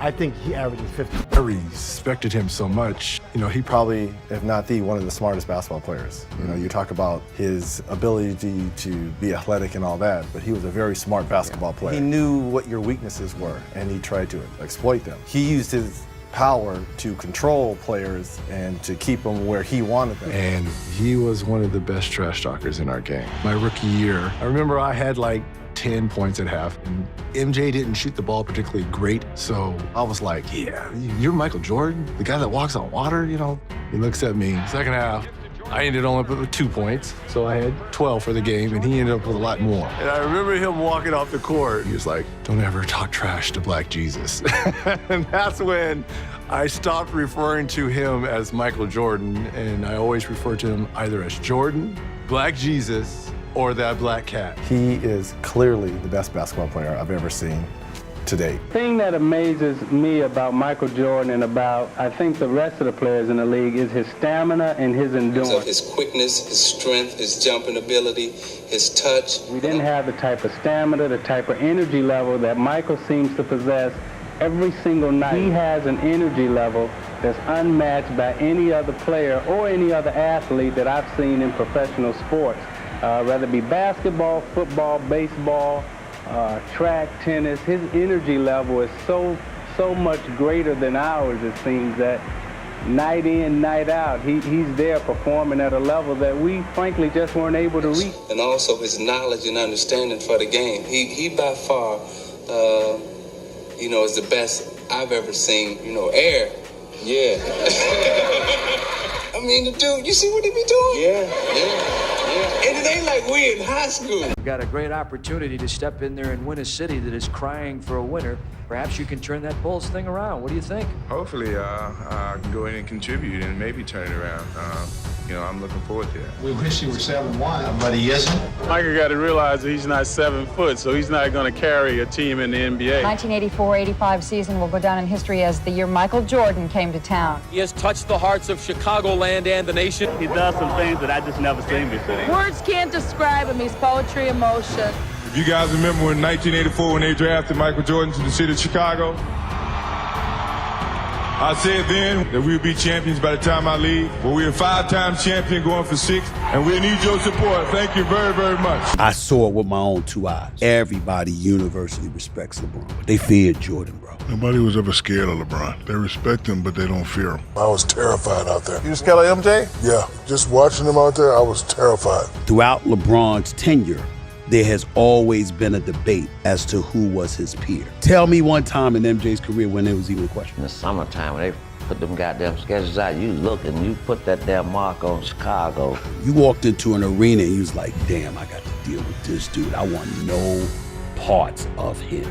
I think he averages 50. I respected him so much. He probably, if not one of the smartest basketball players. You talk about his ability to be athletic and all that, but he was a very smart basketball player. He knew what your weaknesses were, and he tried to exploit them. He used his power to control players and to keep them where he wanted them. And he was one of the best trash talkers in our game. My rookie year, I remember I had like 10 points at half. And MJ didn't shoot the ball particularly great. So I was like, yeah, you're Michael Jordan, the guy that walks on water, you know? He looks at me. Second half, I ended only with 2 points. So I had 12 for the game, and he ended up with a lot more. And I remember him walking off the court. He was like, don't ever talk trash to Black Jesus. And that's when I stopped referring to him as Michael Jordan, and I always refer to him either as Jordan, Black Jesus, or that black cat. He is clearly the best basketball player I've ever seen to date. The thing that amazes me about Michael Jordan and about, I think, the rest of the players in the league is his stamina and his endurance. Of his quickness, his strength, his jumping ability, his touch. We didn't have the type of stamina, the type of energy level that Michael seems to possess every single night. He has an energy level that's unmatched by any other player or any other athlete that I've seen in professional sports, whether it be basketball, football, baseball, track, tennis. His energy level is so much greater than ours, it seems, that night in, night out, he's there performing at a level that we frankly just weren't able to reach. And also his knowledge and understanding for the game. He by far, is the best I've ever seen, air. Yeah. I mean, the dude, you see what he be doing? Yeah. And it ain't like we in high school. You've got a great opportunity to step in there and win a city that is crying for a winner. Perhaps you can turn that Bulls thing around. What do you think? Hopefully, I can go in and contribute and maybe turn it around. I'm looking forward to that. We wish you were 7'1", but he isn't. Michael got to realize that he's not 7 foot, so he's not going to carry a team in the NBA. 1984-85 season will go down in history as the year Michael Jordan came to town. He has touched the hearts of Chicagoland and the nation. He does some things that I just never seen before. Words can't describe him. He's poetry, emotion. If you guys remember in 1984 when they drafted Michael Jordan to the city of Chicago, I said then that we'll be champions by the time I leave. Well, we're a 5-time champion going for 6, and we need your support. Thank you very, very much. I saw it with my own 2 eyes. Everybody universally respects LeBron, but they feared Jordan, bro. Nobody was ever scared of LeBron. They respect him, but they don't fear him. I was terrified out there. You scared of MJ? Yeah, just watching him out there, I was terrified. Throughout LeBron's tenure, there has always been a debate as to who was his peer. Tell me one time in MJ's career when there was even a question. In the summertime, when they put them goddamn schedules out, you look and you put that damn mark on Chicago. You walked into an arena and you was like, damn, I got to deal with this dude. I want no parts of him.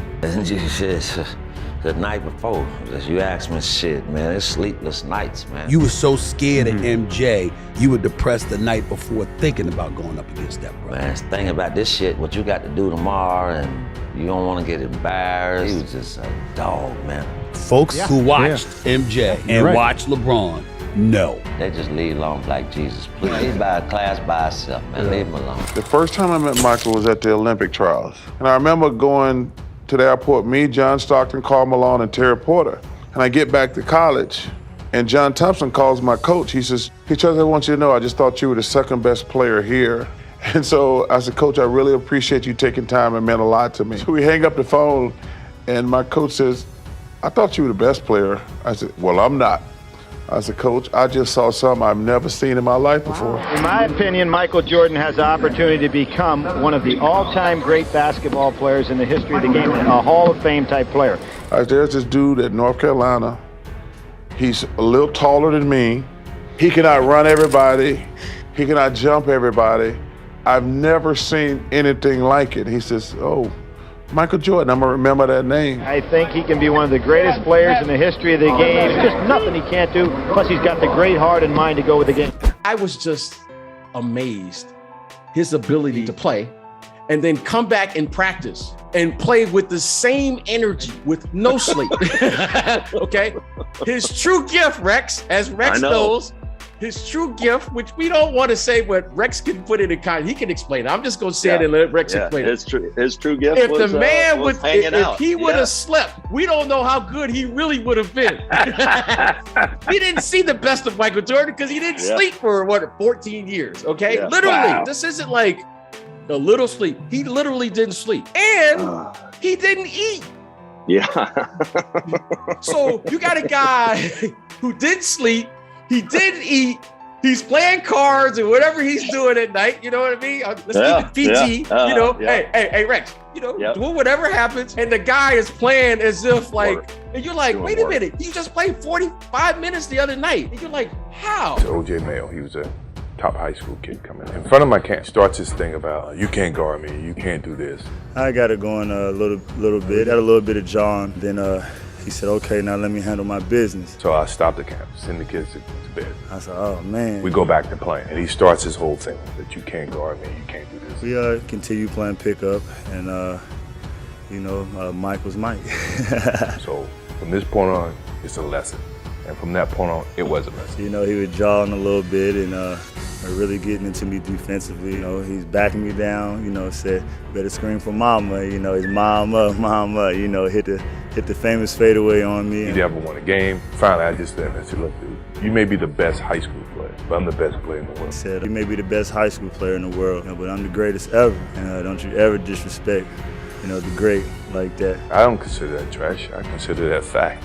The night before, you asked me shit, man. It's sleepless nights, man. You were so scared of MJ, you were depressed the night before thinking about going up against that brother. Man, thinking about this shit, what you got to do tomorrow, and you don't want to get embarrassed. He was just a dog, man. Folks who watched MJ and watched LeBron, no. They just leave alone Black Jesus, please. He's by a class by himself, man. Leave him alone. The first time I met Michael was at the Olympic trials. And I remember going to the airport, me, John Stockton, Karl Malone, and Terry Porter. And I get back to college, and John Thompson calls my coach. He says, "Hey, Charles, I want you to know, I just thought you were the second best player here." And so I said, "Coach, I really appreciate you taking time. It meant a lot to me." So we hang up the phone, and my coach says, "I thought you were the best player." I said, "Well, I'm not." I said, "Coach, I just saw something I've never seen in my life before." In my opinion, Michael Jordan has the opportunity to become one of the all-time great basketball players in the history of the game, a Hall of Fame type player. There's this dude at North Carolina. He's a little taller than me. He can outrun everybody. He can outjump everybody. I've never seen anything like it. He says, "Oh, Michael Jordan, I'm going to remember that name." I think he can be one of the greatest players in the history of the game. There's just nothing he can't do. Plus, he's got the great heart and mind to go with the game. I was just amazed his ability to play and then come back and practice and play with the same energy with no sleep. Okay? His true gift, Rex, as Rex knows, his true gift, which we don't want to say what Rex can put it in context. He can explain it. I'm just going to say it and let Rex explain it. His true gift if was, the man was hanging out. If he would have slept, we don't know how good he really would have been. We didn't see the best of Michael Jordan because he didn't sleep for, 14 years, okay? Yeah. Literally. Wow. This isn't like a little sleep. He literally didn't sleep. And he didn't eat. Yeah. So you got a guy who didn't sleep, he didn't eat, He's playing cards and whatever he's doing at night. You know what I mean? Let's keep it PG. You know, hey, Rex. You know, do whatever happens, and the guy is playing as if like, and you're like, wait a minute, you just played 45 minutes the other night, and you're like, how? O.J. Mayo, he was a top high school kid coming in front of my camp. Starts this thing about you can't guard me, you can't do this. I got it going a little bit, had a little bit of John. Then he said, okay, now let me handle my business. So I stopped the camp, send the kids to bed. I said, oh man. We go back to playing, and he starts his whole thing that you can't guard me, you can't do this. We continue playing pickup, and you know, Mike was Mike. So from this point on, it's a lesson. And from that point on, it was a lesson. You know, he was jawing a little bit and really getting into me defensively. You know, he's backing me down, you know, said, better scream for mama. You know, his mama, you know, hit the famous fadeaway on me. He never won a game. Finally, I just said, look, dude, you may be the best high school player, but I'm the best player in the world. He said, you may be the best high school player in the world, you know, but I'm the greatest ever. And don't you ever disrespect, you know, the great like that. I don't consider that trash. I consider that fact.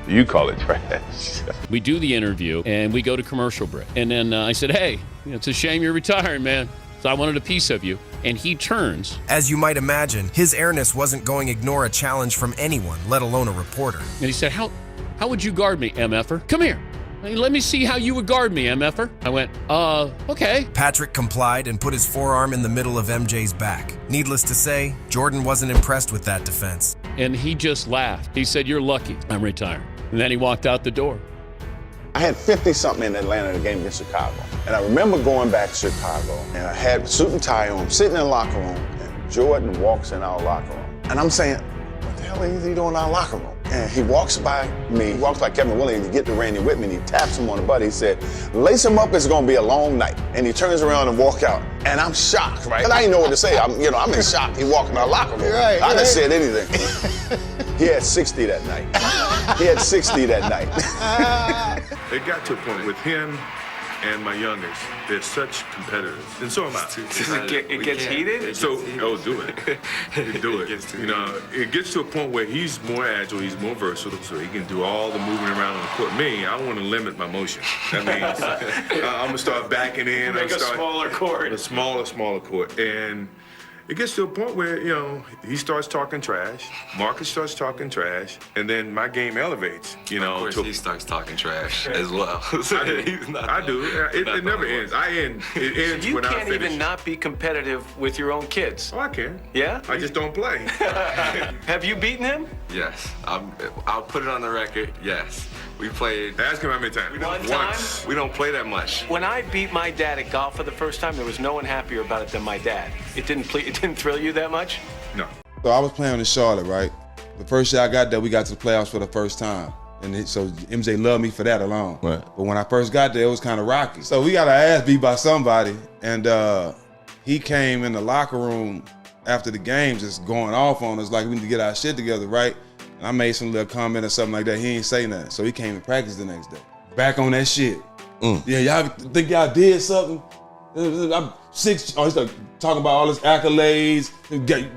You call it trash. We do the interview and we go to commercial break. And then I said, hey, it's a shame you're retiring, man. So I wanted a piece of you. And he turns. As you might imagine, his airness wasn't going to ignore a challenge from anyone, let alone a reporter. And he said, how would you guard me, MFer? Come here. Let me see how you would guard me, MFer. I went, okay. Patrick complied and put his forearm in the middle of MJ's back. Needless to say, Jordan wasn't impressed with that defense. And he just laughed. He said, you're lucky I'm retired. And then he walked out the door. I had 50-something in Atlanta, the game against Chicago. And I remember going back to Chicago, and I had a suit and tie on, sitting in the locker room, and Jordan walks in our locker room. And I'm saying, what the hell is he doing in our locker room? And he walks by me, he walks by Kevin Williams to get to Randy Whitman, he taps him on the butt, he said, lace him up, it's gonna be a long night. And he turns around and walks out. And I'm shocked, right? And I didn't know what to say, I'm in shock. He walked in our locker room. I didn't say anything. He had 60 that night. He had 60 that night. It got to a point with him and my youngest, they're such competitors, and so am I. It gets heated? So, do it. Do it. You know, it gets to a point where he's more agile, he's more versatile, so he can do all the moving around on the court. Me, I want to limit my motion. That means I'm going to start backing in. Make a smaller court. A smaller court. And it gets to a point where, you know, he starts talking trash, Marcus starts talking trash, and then my game elevates, you know. Of course, he starts talking trash as well. I do. It never ends. It ends you when I finish. You can't even not be competitive with your own kids. Oh, I can. Yeah? I just don't play. Have you beaten him? Yes. I'll put it on the record. Yes. We played. Ask him how many times. Once. We don't play that much. When I beat my dad at golf for the first time, there was no one happier about it than my dad. It didn't thrill you that much? No. So I was playing in Charlotte, right? The first year I got there, we got to the playoffs for the first time. And so MJ loved me for that alone. Right. But when I first got there, it was kind of rocky. So we got our ass beat by somebody. And he came in the locker room after the game just going off on us like we need to get our shit together, right? And I made some little comment or something like that. He ain't say nothing. So he came to practice the next day. Back on that shit. Yeah, y'all think y'all did something? I'm 6. Oh, he started talking about all his accolades.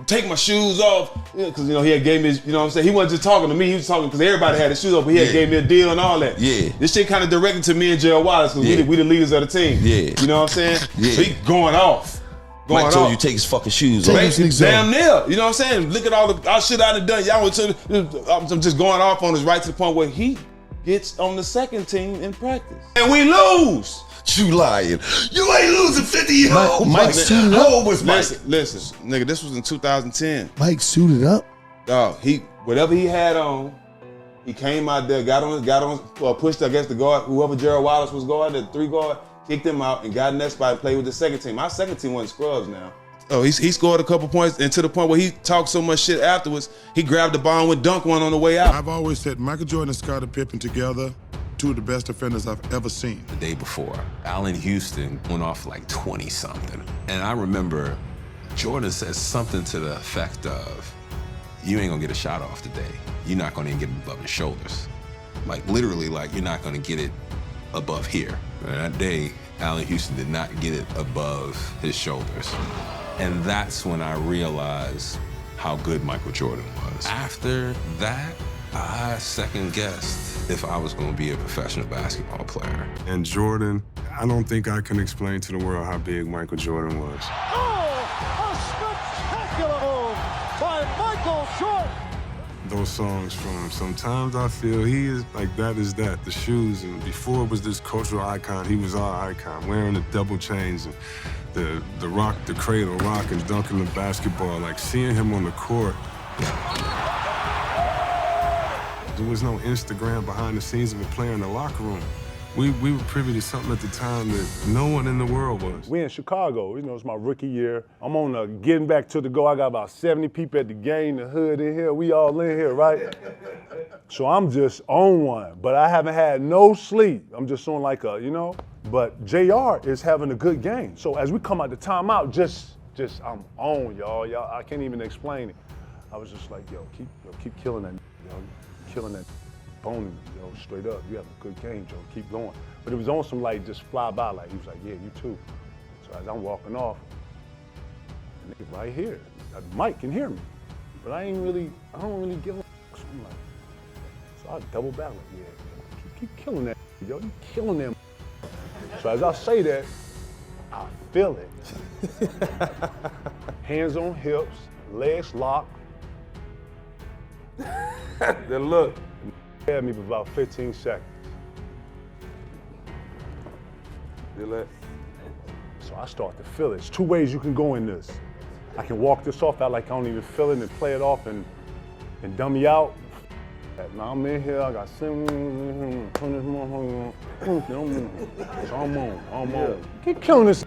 Take my shoes off. Because, you know, he had gave me his, you know what I'm saying? He wasn't just talking to me. He was talking because everybody had his shoes off, but he had gave me a deal and all that. Yeah. This shit kind of directed to me and Gerald Wallace because we the leaders of the team. Yeah. You know what I'm saying? Yeah. So he going off. Mike told you take his fucking shoes off. Damn near. You know what I'm saying? Look at all the shit I done done. I'm just going off on us right to the point where he gets on the second team in practice. And we lose. You lying. You ain't losing 50-year-old. Mike suited up. How old was Mike? Listen, nigga, this was in 2010. Mike suited up? Dog, whatever he had on, he came out there, got on, pushed against the guard, whoever Gerald Wallace was guarding, the 3 guard, kicked him out and got in that spot and played with the second team. My second team wasn't scrubs now. Oh, he scored a couple points, and to the point where he talked so much shit afterwards, he grabbed the ball and went dunk one on the way out. I've always said Michael Jordan and Scottie Pippen together, 2 of the best defenders I've ever seen. The day before, Allen Houston went off like 20-something. And I remember Jordan said something to the effect of, you ain't gonna get a shot off today. You're not gonna even get it above his shoulders. Like literally, like you're not gonna get it above here. And that day, Allen Houston did not get it above his shoulders. And that's when I realized how good Michael Jordan was. After that, I second-guessed if I was going to be a professional basketball player. And Jordan, I don't think I can explain to the world how big Michael Jordan was. Oh, a spectacular move by Michael Jordan. Those songs from him, sometimes I feel he is like that is that, the shoes. And before it was this cultural icon, he was our icon, wearing the double chains and the rock, the cradle rock and dunking the basketball, like seeing him on the court. There was no Instagram behind the scenes of a player in the locker room. We were privy to something at the time that no one in the world was. We in Chicago, it's my rookie year. I'm on getting back to the go. I got about 70 people at the game, the hood in here. We all in here, right? So I'm just on one, but I haven't had no sleep. I'm just on like but JR is having a good game. So as we come out the timeout, just I'm on, y'all. I can't even explain it. I was just like, keep killing that, killing that. Boning, straight up. You have a good game, Joe. Keep going. But it was on some just fly by. Like he was like, yeah, you too. So as I'm walking off, the nigga right here, Mike can hear me, but I don't really give a. So I'm like, so I double back like, yeah, keep killing that, yo. You killing them. So as I say that, I feel it. Hands on hips, legs locked. Then look. Had me for about 15 seconds. So I start to feel it. There's two ways you can go in this. I can walk this off out like I don't even feel it and play it off and dummy out. Now I'm in here, I got so I'm on. Keep killing this.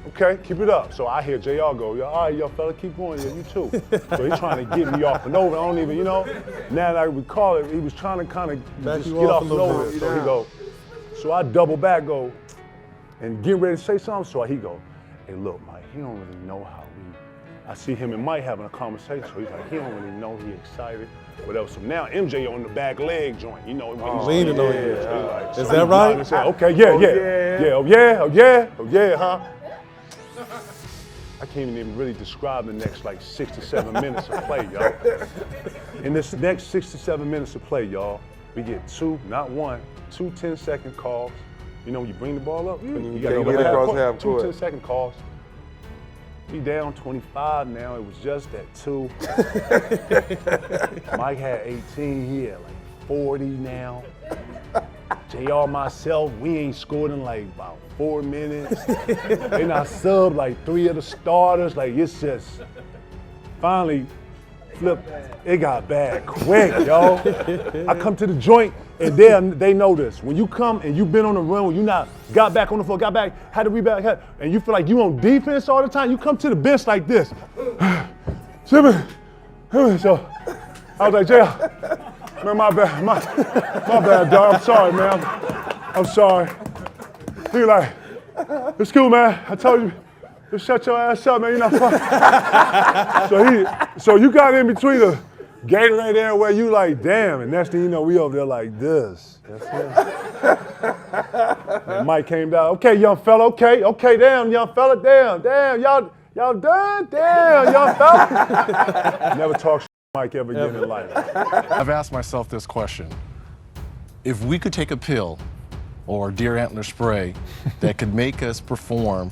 Okay, keep it up. So I hear JR go, all right, y'all fella, keep going, you too. So he's trying to get me off and over. I don't even, now that I recall it, he was trying to kind of just get off and over. So he go, so I double back, go, and get ready to say something. So he go, hey, look, Mike, he don't really know how I see him and Mike having a conversation. So he's like, he don't really know, he excited, whatever. So now MJ on the back leg joint, he's leaning on you. Like, is that right? Okay, yeah, huh? I can't even really describe the next 6 to 7 minutes of play, y'all. In this next 6 to 7 minutes of play, y'all, we get two, not one, 2 10-second calls. You bring the ball up, you got to get across half court. 2 10-second calls. We down 25 now, it was just at 2. Mike had 18, he had 40 now. JR, myself, we ain't scored in about 4 minutes. And I subbed 3 of the starters. It's just, finally, flipped. It got bad quick, y'all. I come to the joint, and they know this. When you come and you've been on the run, when you not got back on the floor, got back, had to rebound, and you feel like you on defense all the time, you come to the bench like this. So I was like, JR, man, my bad, dog. I'm sorry, man. I'm sorry. He like, it's cool, man. I told you, just shut your ass up, man. You're not fun. So you got in between the Gatorade there where you like, damn, and next thing you know, we over there like this. That's it. And Mike came down. Okay, young fella. Okay, damn, young fella. Damn, y'all done? Damn, young fella. Never talk Mike ever again in life. I've asked myself this question. If we could take a pill or deer antler spray that could make us perform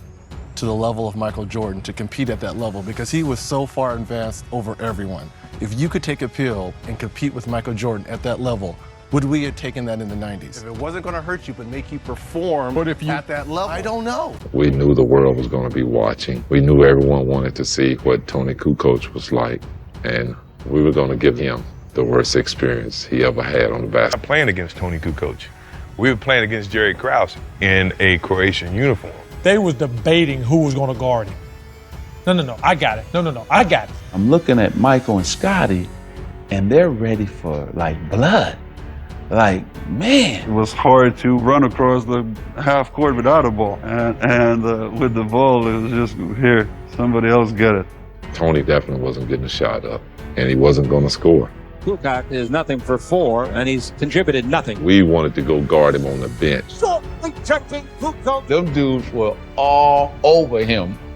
to the level of Michael Jordan, to compete at that level, because he was so far advanced over everyone. If you could take a pill and compete with Michael Jordan at that level, would we have taken that in the 90s? If it wasn't going to hurt you but make you perform at that level, I don't know. We knew the world was going to be watching. We knew everyone wanted to see what Tony Kukoc was like, and we were going to give him the worst experience he ever had on the basketball. Playing against Tony Kukoc, we were playing against Jerry Krause in a Croatian uniform. They was debating who was going to guard him. No, I got it. No, I got it. I'm looking at Michael and Scotty, and they're ready for blood. Man. It was hard to run across the half court without a ball. And with the ball, it was just, here, somebody else get it. Tony definitely wasn't getting a shot up, and he wasn't going to score. Kukoc is nothing for 4, and he's contributed nothing. We wanted to go guard him on the bench. So protecting Kukoc. Them dudes were all over him.